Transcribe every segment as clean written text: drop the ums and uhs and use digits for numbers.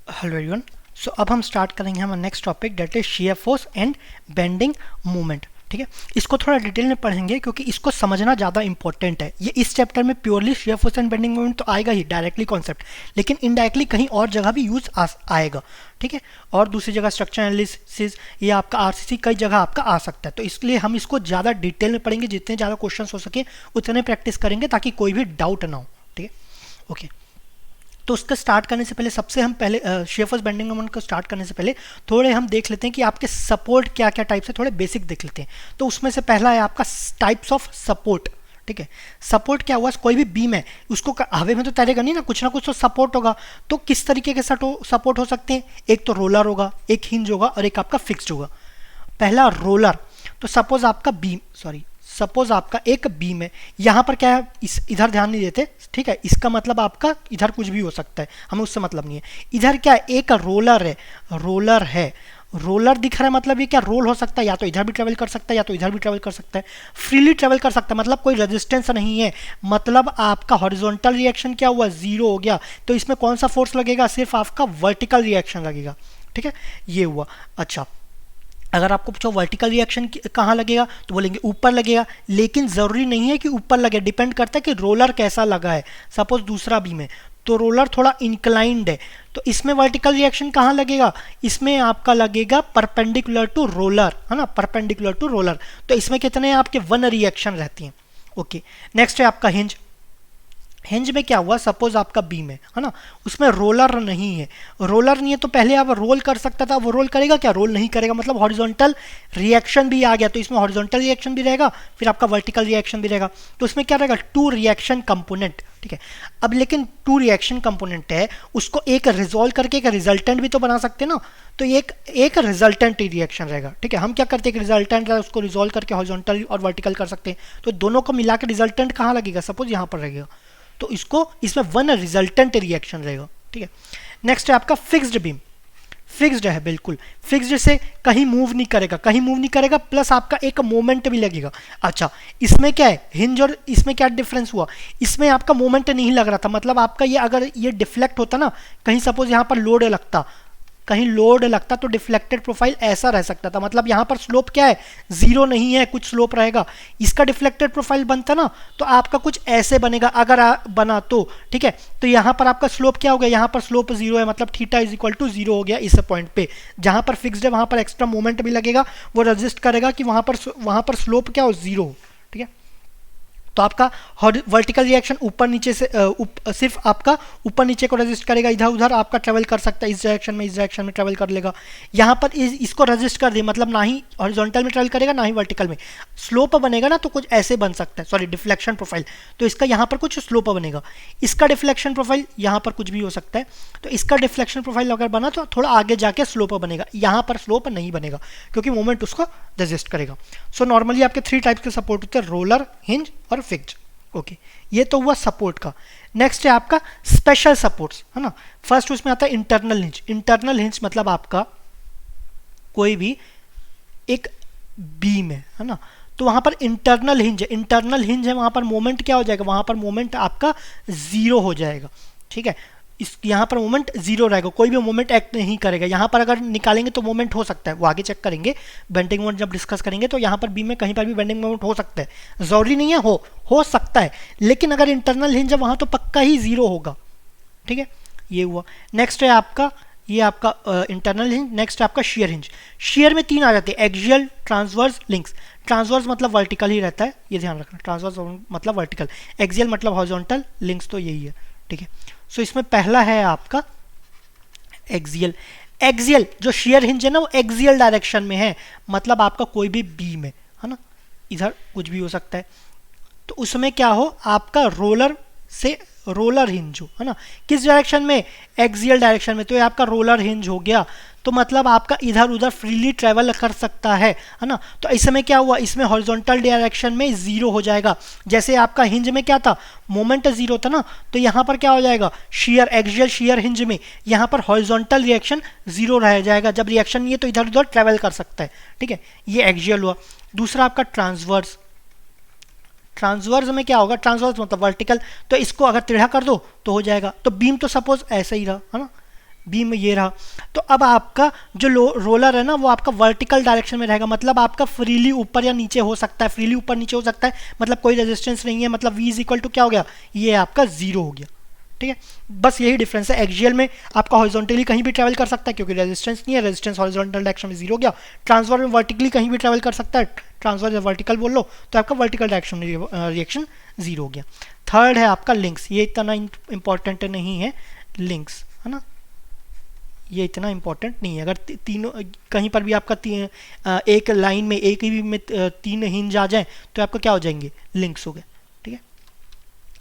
Hello everyone. सो अब हम start करेंगे हमारा next topic that is shear force and bending movement. ठीक है, इसको थोड़ा डिटेल में पढ़ेंगे क्योंकि इसको समझना ज़्यादा इंपॉर्टेंट है। ये इस चैप्टर में purely shear force and bending movement तो आएगा ही डायरेक्टली कॉन्सेप्ट, लेकिन इनडायरेक्टली कहीं और जगह भी यूज आएगा। ठीक है, और दूसरी जगह स्ट्रक्चर एनालिसिस ये आपका आरसीसी कई जगह आपका आ सकता है, तो इसलिए हम इसको ज़्यादा डिटेल में पढ़ेंगे। जितने ज़्यादा क्वेश्चन हो सके उतने प्रैक्टिस करेंगे ताकि कोई भी डाउट ना हो। ठीक है, ओके। तो उसका स्टार्ट करने से पहले सबसे हम पहले शियर फोर्स बेंडिंग मोमेंट को स्टार्ट करने से पहले थोड़े हम देख लेते हैं कि आपके सपोर्ट क्या क्या टाइप्स है, थोड़े बेसिक देख लेते हैं। तो उसमें से पहला है आपका टाइप्स ऑफ सपोर्ट। ठीक है, सपोर्ट क्या हुआ, कोई भी बीम है उसको हवा में तो तैरेगा नहीं ना कुछ तो सपोर्ट होगा। तो किस तरीके के सपोर्ट हो सकते हैं, एक तो रोलर होगा, एक हिंज होगा और एक आपका फिक्स्ड होगा। पहला रोलर, तो सपोज आपका एक बीम है, यहाँ पर क्या है, इधर ध्यान नहीं देते। ठीक है, इसका मतलब आपका इधर कुछ भी हो सकता है, हमें उससे मतलब नहीं है। इधर क्या है, एक रोलर है। रोलर दिख रहा है मतलब ये क्या रोल हो सकता है, या तो इधर भी ट्रेवल कर सकता है या तो इधर भी ट्रेवल कर सकता है, फ्रीली ट्रेवल कर सकता है, मतलब कोई रेजिस्टेंस नहीं है। मतलब आपका हॉरिजॉन्टल रिएक्शन क्या हुआ, जीरो हो गया। तो इसमें कौन सा फोर्स लगेगा, सिर्फ आपका वर्टिकल रिएक्शन लगेगा। ठीक है, ये हुआ। अच्छा, अगर आपको पूछो वर्टिकल रिएक्शन कहाँ लगेगा तो बोलेंगे ऊपर लगेगा, लेकिन ज़रूरी नहीं है कि ऊपर लगे, डिपेंड करता है कि रोलर कैसा लगा है। सपोज दूसरा बीम है तो रोलर थोड़ा इंक्लाइंड है, तो इसमें वर्टिकल रिएक्शन कहाँ लगेगा, इसमें आपका लगेगा परपेंडिकुलर टू रोलर, है ना, परपेंडिकुलर टू रोलर। तो इसमें कितने आपके वन रिएक्शन रहती हैं। ओके, नेक्स्ट है आपका हिंज। हिंज में क्या हुआ, सपोज आपका बीम है ना, उसमें रोलर नहीं है। रोलर नहीं है तो पहले आप रोल कर सकता था, वो रोल करेगा क्या, रोल नहीं करेगा, मतलब हॉरिजॉन्टल रिएक्शन भी आ गया। तो इसमें हॉरिजॉन्टल रिएक्शन भी रहेगा, फिर आपका वर्टिकल रिएक्शन भी रहेगा। तो उसमें क्या रहेगा, टू रिएक्शन कंपोनेंट। ठीक है, अब लेकिन टू रिएक्शन कंपोनेंट है, उसको एक रिजॉल्व करके एक रिजल्टेंट भी तो बना सकते हैं ना। तो एक रिजल्टेंट रिएक्शन रहेगा। ठीक है, हम क्या करते हैं, एक रिजल्टेंट है उसको रिजॉल्व करके हॉरिजॉन्टल और वर्टिकल कर सकते हैं। तो दोनों को मिला के रिजल्टेंट कहाँ लगेगा, सपोज यहाँ पर रहेगा, तो इसमें वन रिजल्टेंट रिएक्शन रहेगा। ठीक है, नेक्स्ट है आपका फिक्स्ड बीम। फिक्स्ड है, बिल्कुल फिक्स्ड से कहीं मूव नहीं करेगा, प्लस आपका एक मोमेंट भी लगेगा। अच्छा, इसमें क्या है, हिंज और इसमें क्या डिफरेंस हुआ, इसमें आपका मोमेंट नहीं लग रहा था, मतलब आपका ये अगर ये डिफ्लेक्ट होता ना, कहीं सपोज यहाँ पर लोड लगता तो डिफ्लेक्टेड प्रोफाइल ऐसा रह सकता था। मतलब यहाँ पर स्लोप क्या है, जीरो नहीं है, कुछ स्लोप रहेगा। इसका डिफ्लेक्टेड प्रोफाइल बनता ना तो आपका कुछ ऐसे बनेगा, अगर बना तो। ठीक है, तो यहाँ पर आपका स्लोप क्या हो गया, यहाँ पर स्लोप जीरो है, मतलब theta is equal to zero हो गया इस पॉइंट पे। जहाँ पर फिक्स्ड है वहाँ पर एक्स्ट्रा मोमेंट भी लगेगा, वो रजिस्ट करेगा कि वहाँ पर स्लोप क्या हो, जीरो। ठीक है, तो आपका वर्टिकल रिएक्शन ऊपर नीचे से सिर्फ आपका ऊपर नीचे को रजिस्ट करेगा, इधर उधर आपका ट्रेवल कर सकता है, इस डायरेक्शन में ट्रेवल कर लेगा। यहाँ पर इसको रजिस्ट कर दे, मतलब ना ही हॉरिजॉन्टल में ट्रेवल करेगा ना ही वर्टिकल में। स्लोप बनेगा ना तो कुछ ऐसे बन सकता है, सॉरी डिफ्लेक्शन प्रोफाइल। तो इसका यहाँ पर कुछ स्लोप बनेगा, इसका डिफ्लेक्शन प्रोफाइल यहाँ पर कुछ भी हो सकता है। तो इसका डिफ्लेक्शन प्रोफाइल अगर बना तो थोड़ा आगे जाके स्लोप बनेगा, यहाँ पर स्लोप नहीं बनेगा क्योंकि मोमेंट उसको रजिस्ट करेगा। सो नॉर्मली आपके थ्री टाइप्स के सपोर्ट होते हैं, रोलर, हिंज और फिक्स्ड। ओके, ये तो हुआ सपोर्ट का। नेक्स्ट है आपका स्पेशल सपोर्ट्स, है ना। फर्स्ट उसमें आता है इंटरनल हिंज। इंटरनल हिंज मतलब आपका कोई भी एक बीम है ना, तो वहां पर इंटरनल हिंज है, वहां पर मोमेंट क्या हो जाएगा, वहां पर मोमेंट आपका जीरो हो जाएगा। ठीक है, इस यहाँ पर मोमेंट जीरो रहेगा, कोई भी मोमेंट एक्ट नहीं करेगा। यहाँ पर अगर निकालेंगे तो मोमेंट हो सकता है, वो आगे चेक करेंगे बेंडिंग मोमेंट जब डिस्कस करेंगे। तो यहाँ पर बीम में कहीं पर भी बेंडिंग मोमेंट हो सकता है, जरूरी नहीं है हो सकता है, लेकिन अगर इंटरनल हिंज है वहाँ तो पक्का ही जीरो होगा। ठीक है, ये हुआ। नेक्स्ट है आपका इंटरनल हिंज। नेक्स्ट है आपका शेयर हिंज। शेयर में तीन आ जाते हैं, एक्सियल, ट्रांसवर्स, लिंक्स। ट्रांसवर्स मतलब वर्टिकल ही रहता है, ये ध्यान रखना, ट्रांसवर्स मतलब वर्टिकल, एक्सियल मतलब हॉरिजॉन्टल, लिंक्स तो यही है। ठीक है, सो इसमें पहला है आपका एक्सियल जो शेयर हिंज है ना, वो एक्सियल डायरेक्शन में है, मतलब आपका कोई भी बीम है ना, इधर कुछ भी हो सकता है। तो उसमें क्या हो, आपका रोलर हिंज हो, है ना, किस डायरेक्शन में, एक्सियल डायरेक्शन में, तो ये आपका रोलर हिंज हो गया। तो मतलब आपका इधर उधर फ्रीली ट्रेवल कर सकता है ना। तो इस समय क्या हुआ, इसमें हॉरिजॉन्टल डायरेक्शन में जीरो हो जाएगा। जैसे आपका हिंज में क्या था, मोमेंट जीरो था ना, तो यहाँ पर क्या हो जाएगा, एक्सियल शेयर हिंज में यहाँ पर हॉरिजॉन्टल रिएक्शन जीरो रह जाएगा। जब रिएक्शन नहीं है तो इधर उधर ट्रेवल कर सकता है। ठीक है, ये एक्सियल हुआ। दूसरा आपका ट्रांसवर्स में क्या होगा, ट्रांसवर्स मतलब वर्टिकल, तो इसको अगर टेढ़ा कर दो तो हो जाएगा। तो बीम तो सपोज ऐसे ही रहा, है ना, बीम ये रहा। तो अब आपका जो रोलर है ना वो आपका वर्टिकल डायरेक्शन में रहेगा, मतलब आपका फ्रीली ऊपर या नीचे हो सकता है, फ्रीली ऊपर नीचे हो सकता है, मतलब कोई रेजिस्टेंस नहीं है, मतलब v इज इक्वल टू क्या हो गया, ये आपका 0 हो गया। ठीक है, बस यही डिफरेंस है। एक्सियल में आपका हॉरिजॉन्टली कहीं भी ट्रैवल कर सकता है क्योंकि रेजिस्टेंस नहीं है, रेजिस्टेंस हॉरिजॉन्टल डायरेक्शन में 0 हो गया। ट्रांसफर में वर्टिकली कहीं भी ट्रैवल कर सकता है, ट्रांसफर या वर्टिकल बोल लो, तो आपका वर्टिकल डायरेक्शन में रिएक्शन 0 हो गया। थर्ड है आपका लिंक्स, ये इतना इंपॉर्टेंट नहीं है, लिंक्स है ना, ये इतना इंपॉर्टेंट नहीं है। अगर तीनों कहीं पर भी आपका एक लाइन में एक ही में 3 हिंज आ जाए तो आपका क्या हो जाएंगे, लिंक्स हो गए। ठीक है,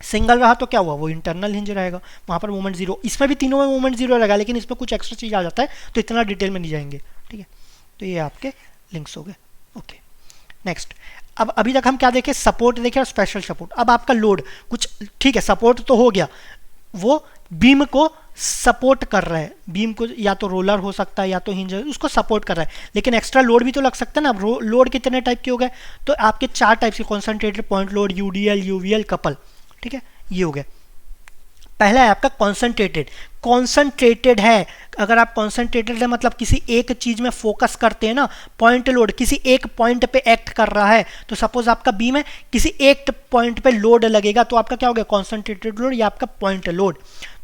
सिंगल रहा तो क्या हुआ, वो इंटरनल हिंज रहेगा, वहाँ पर मोमेंट 0। इसमें भी तीनों में मोमेंट 0 रहेगा, लेकिन इसमें कुछ एक्स्ट्रा चीज़ आ जाता है तो इतना डिटेल में नहीं जाएंगे। ठीक है, तो ये आपके लिंक्स हो गए। Okay, next. अब अभी तक हम क्या देखे, सपोर्ट देखे और स्पेशल सपोर्ट। अब आपका लोड कुछ, ठीक है, सपोर्ट तो हो गया, वो बीम को सपोर्ट कर रहा है, बीम को या तो रोलर हो सकता है या तो हिंज, उसको सपोर्ट कर रहा है, लेकिन एक्स्ट्रा लोड भी तो लग सकता है ना। लोड कितने टाइप के हो गए, तो आपके 4 टाइप के, concentrated, point load, UDL, UVL, couple. ठीक है, ये हो गया। पहला है आपका कॉन्सेंट्रेटेड। कॉन्सेंट्रेटेड है, अगर आप कॉन्सेंट्रेटेड है मतलब किसी एक चीज में फोकस करते हैं ना, पॉइंट लोड किसी एक पॉइंट पे एक्ट कर रहा है, तो सपोज आपका बीम है, किसी एक पॉइंट पे लोड लगेगा तो आपका क्या हो गया, कॉन्सेंट्रेटेड लोड या आपका पॉइंट लोड।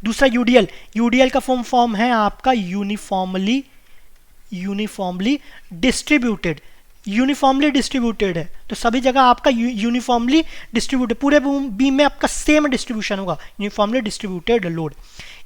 दूसरा यूडीएल, यूडीएल का फॉर्म है आपका यूनिफॉर्मली डिस्ट्रीब्यूटेड। यूनिफॉर्मली डिस्ट्रीब्यूटेड है तो सभी जगह आपका यूनिफॉर्मली डिस्ट्रीब्यूटेड, पूरे बीम में आपका सेम डिस्ट्रीब्यूशन होगा, यूनिफॉर्मली डिस्ट्रीब्यूटेड लोड।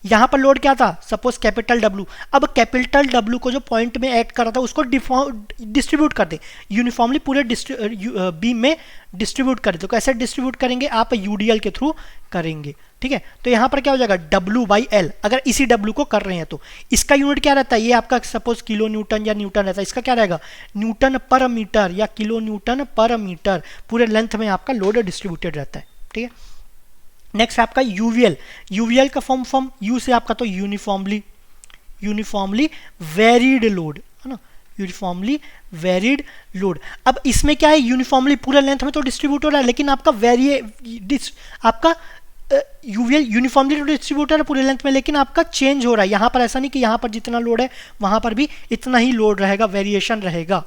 यहाँ पर लोड क्या था, सपोज कैपिटल डब्ल्यू। अब कैपिटल डब्ल्यू को जो पॉइंट में एक्ट कर रहा था उसको डिस्ट्रीब्यूट कर दे, यूनिफॉर्मली पूरे बीम में डिस्ट्रीब्यूट कर दे। तो कैसे डिस्ट्रीब्यूट करेंगे, आप यूडीएल के थ्रू करेंगे। ठीक है, तो यहाँ पर क्या हो जाएगा, W/L, अगर इसी W को कर रहे हैं तो इसका यूनिट क्या रहता है, ये आपका सपोज किलो न्यूटन या न्यूटन रहता है, इसका क्या रहेगा, न्यूटन पर मीटर या किलो न्यूटन पर मीटर, पूरे लेंथ में आपका लोड डिस्ट्रीब्यूटेड रहता है। ठीक है, नेक्स्ट आपका यूवीएल। यूवीएल का फॉर्म यू से आपका तो यूनिफॉर्मली वेरीड लोड है ना, यूनिफॉर्मली वेरीड लोड। अब इसमें क्या है, यूनिफॉर्मली पूरे लेंथ में तो डिस्ट्रीब्यूट हो रहा है, लेकिन आपका आपका यूवीएल यूनिफॉर्मली डिस्ट्रीब्यूटर है पूरे लेंथ में, लेकिन आपका चेंज हो रहा है। यहाँ पर ऐसा नहीं कि यहाँ पर जितना लोड है वहाँ पर भी इतना ही लोड रहेगा, वेरिएशन रहेगा।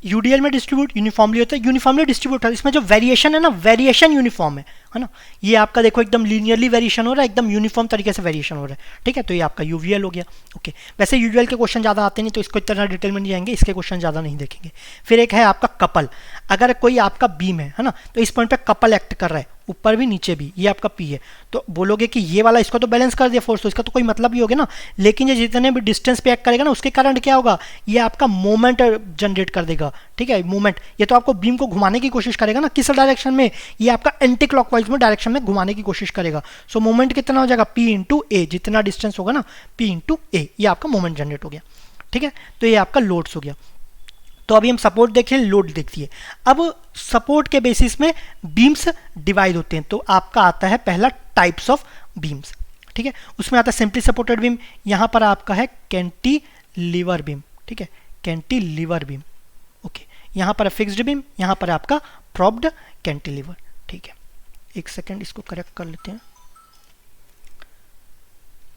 यूडीएल में डिस्ट्रीब्यूट यूनिफॉर्मली होता है, यूनिफॉर्मली डिस्ट्रीब्यूट है, इसमें जो वेरिएशन है ना, वेरिएशन यूनिफॉर्म है ना। ये आपका देखो एकदम लीनियरली वेरिएशन हो रहा है, एकदम यूनिफॉर्म तरीके से वेरिएशन हो रहा है। ठीक है, तो ये आपका यूवीएल हो गया। ओके, वैसे यूवीएल के क्वेश्चन ज़्यादा आते नहीं तो इसको इतना डिटेल में नहीं जाएंगे, इसके क्वेश्चन ज़्यादा नहीं देखेंगे। फिर एक है आपका कपल। अगर कोई आपका बीम है ना, तो इस पॉइंट पे कपल एक्ट कर रहा है, ऊपर भी नीचे भी, ये आपका पी है, तो बोलोगे कि ये वाला इसको तो बैलेंस कर दिया फोर्स, तो इसका तो कोई मतलब ही होगा ना। लेकिन ये जितने भी डिस्टेंस पे एक्ट करेगा ना, उसके कारण क्या होगा, ये आपका मोमेंट जनरेट कर देगा। ठीक है, मोमेंट, ये तो आपको बीम को घुमाने की कोशिश करेगा ना, किस डायरेक्शन में, ये आपका एंटी क्लॉकवाइज में डायरेक्शन में घुमाने की कोशिश करेगा। सो मोमेंट कितना हो जाएगा, P इंटू ए, जितना डिस्टेंस होगा ना P इंटू ए, ये आपका मोमेंट जनरेट हो गया। ठीक है, तो ये आपका लोड्स हो गया। तो अभी हम सपोर्ट देखिए, लोड देखिए। अब सपोर्ट के बेसिस में बीम्स डिवाइड होते हैं, तो आपका आता है पहला टाइप्स ऑफ बीम्स। ठीक है, उसमें आता है सिंपली सपोर्टेड बीम, यहाँ पर आपका है कैंटिलीवर बीम। ठीक है, कैंटिलीवर बीम। ओके, यहाँ पर है फिक्स्ड बीम, यहाँ पर है आपका प्रॉप्ड कैंटिलीवर। ठीक है, एक सेकेंड इसको करेक्ट कर लेते हैं।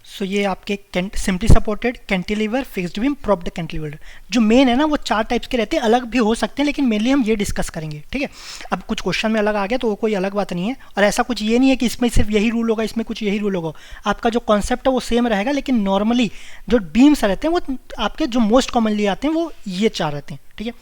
सो ये आपके simply supported, cantilever, fixed beam, propped cantilever. जो मेन है ना वो 4 टाइप्स के रहते हैं, अलग भी हो सकते हैं लेकिन मेनली हम ये डिस्कस करेंगे। ठीक है, अब कुछ क्वेश्चन में अलग आ गया तो वो कोई अलग बात नहीं है, और ऐसा कुछ ये नहीं है कि इसमें सिर्फ यही रूल होगा, इसमें कुछ यही रूल होगा। आपका जो कॉन्सेप्ट है वो सेम रहेगा, लेकिन नॉर्मली जो बीम्स रहते हैं वो आपके जो मोस्ट कॉमनली आते हैं वो ये 4 रहते हैं। ठीक है,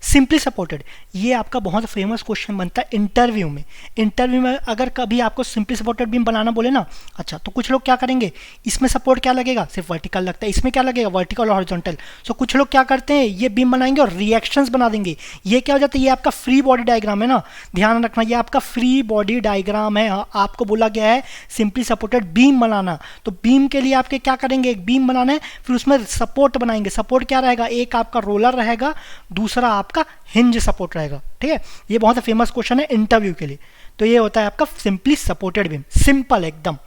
सिंपली सपोर्टेड, ये आपका बहुत फेमस क्वेश्चन बनता है इंटरव्यू में। इंटरव्यू में अगर कभी आपको सिंपली सपोर्टेड बीम बनाना बोले ना, अच्छा तो कुछ लोग क्या करेंगे, इसमें सपोर्ट क्या लगेगा, सिर्फ वर्टिकल लगता है, इसमें क्या लगेगा, वर्टिकल और हॉरिजॉन्टल। सो कुछ लोग क्या करते हैं, ये बीम बनाएंगे और रिएक्शंस बना देंगे। ये क्या हो जाता है, ये आपका फ्री बॉडी डायग्राम है ना, ध्यान रखना, ये आपका फ्री बॉडी डायग्राम है। आपको बोला गया है सिंपली सपोर्टेड बीम बनाना, तो बीम के लिए आपके क्या करेंगे, एक बीम बनाना है, फिर उसमें सपोर्ट बनाएंगे। सपोर्ट क्या रहेगा, एक आपका रोलर रहेगा, दूसरा आपका हिंज सपोर्ट रहेगा। ठीक है, ये बहुत फेमस क्वेश्चन है इंटरव्यू के लिए। तो ये होता है आपका सिंपली सपोर्टेड बीम, सिंपल एकदम।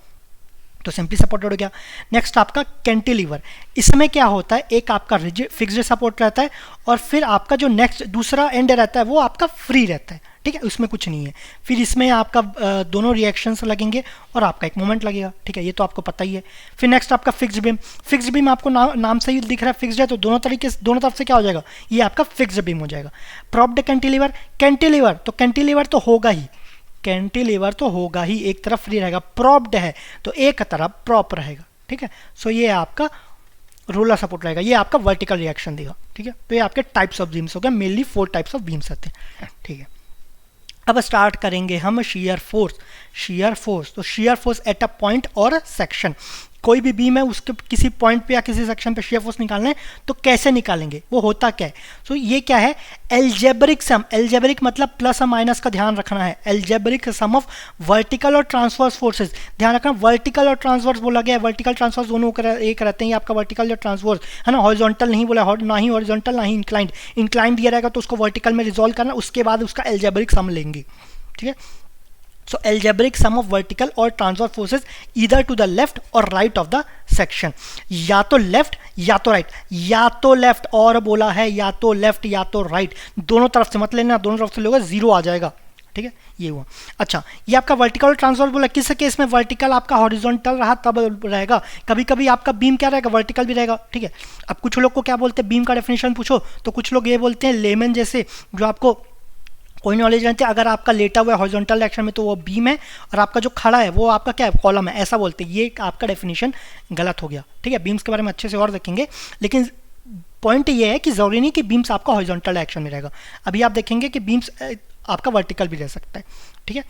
तो सिंपली सपोर्टेड हो गया। नेक्स्ट आपका कैंटिलीवर, इसमें क्या होता है, एक आपका रिजिड फिक्स्ड सपोर्ट रहता है और फिर आपका जो नेक्स्ट दूसरा एंड रहता है वो आपका फ्री रहता है, ठीक है, उसमें कुछ नहीं है। फिर इसमें आपका दोनों रिएक्शंस लगेंगे और आपका एक मोमेंट लगेगा, ठीक है, ये तो आपको पता ही है। फिर नेक्स्ट आपका फिक्स्ड बीम, फिक्स्ड बीम आपको नाम से ही दिख रहा है फिक्स्ड है, तो दोनों तरीके से दोनों तरफ से क्या हो जाएगा, ये आपका फिक्स्ड बीम हो जाएगा। प्रॉप्ड कैंटिलीवर, कैंटिलीवर तो कैंटिलीवर तो होगा ही, कैंटिलीवर तो होगा ही, एक तरफ फ्री रहेगा। प्रॉप्ड है तो एक तरफ प्रॉप रहेगा, ठीक है। सो ये आपका रोलर सपोर्ट रहेगा, ये आपका वर्टिकल रिएक्शन देगा, ठीक है। तो ये आपके टाइप्स ऑफ बीम्स हो गए, मेनली 4 टाइप्स ऑफ बीम्स आते हैं, ठीक है। अब स्टार्ट करेंगे हम शियर फोर्स। शियर फोर्स, तो shear force at a point और सेक्शन, कोई भी बीम है उसके किसी पॉइंट पे या किसी सेक्शन पे शियर फोर्स निकालना है तो कैसे निकालेंगे, वो होता क्या है। सो ये क्या है, एल्जेब्रिक सम, एल्जेब्रिक मतलब प्लस और माइनस का ध्यान रखना है। एल्जेब्रिक सम ऑफ वर्टिकल और ट्रांसवर्स फोर्सेस, ध्यान रखना वर्टिकल और ट्रांसवर्स बोला गया है, वर्टिकल ट्रांसवर्स दोनों एक रहते हैं, ये आपका वर्टिकल या ट्रांसवर्स है ना, हॉरिजॉन्टल नहीं बोला, ना ही हॉरिजॉन्टल ना ही इंक्लाइंड, इंक्लाइंड दिया रहेगा तो उसको वर्टिकल में रिजॉल्व करना, उसके बाद उसका एल्जेब्रिक सम लेंगे, ठीक है। So algebraic sum of vertical और transverse forces either to the left or right of the section, या तो लेफ्ट या तो राइट, या तो लेफ्ट और बोला है या तो लेफ्ट या तो राइट, दोनों तरफ से मत लेना, दोनों तरफ से लोगे जीरो आ जाएगा, ठीक है, ये हुआ। अच्छा, ये आपका वर्टिकल और ट्रांसवर्स बोला, किस केस में वर्टिकल आपका हॉरिजॉन्टल रहा तब रहेगा, कभी कभी आपका बीम क्या रहेगा, वर्टिकल भी रहेगा, ठीक है। अब कुछ लोग को क्या बोलते हैं, बीम का डेफिनेशन पूछो तो कुछ लोग ये बोलते हैं लेमन जैसे, जो आपको कोई नॉलेज नहीं है, अगर आपका लेटा हुआ है हॉरिजॉन्टल डायरेक्शन में तो वो बीम है और आपका जो खड़ा है वो आपका क्या है, कॉलम है, ऐसा बोलते हैं। ये आपका डेफिनेशन गलत हो गया, ठीक है। बीम्स के बारे में अच्छे से और देखेंगे, लेकिन पॉइंट ये है कि जरूरी नहीं कि बीम्स आपका हॉरिजॉन्टल डायरेक्शन में रहेगा। अभी आप देखेंगे कि बीम्स आपका वर्टिकल भी रह सकता है, ठीक है,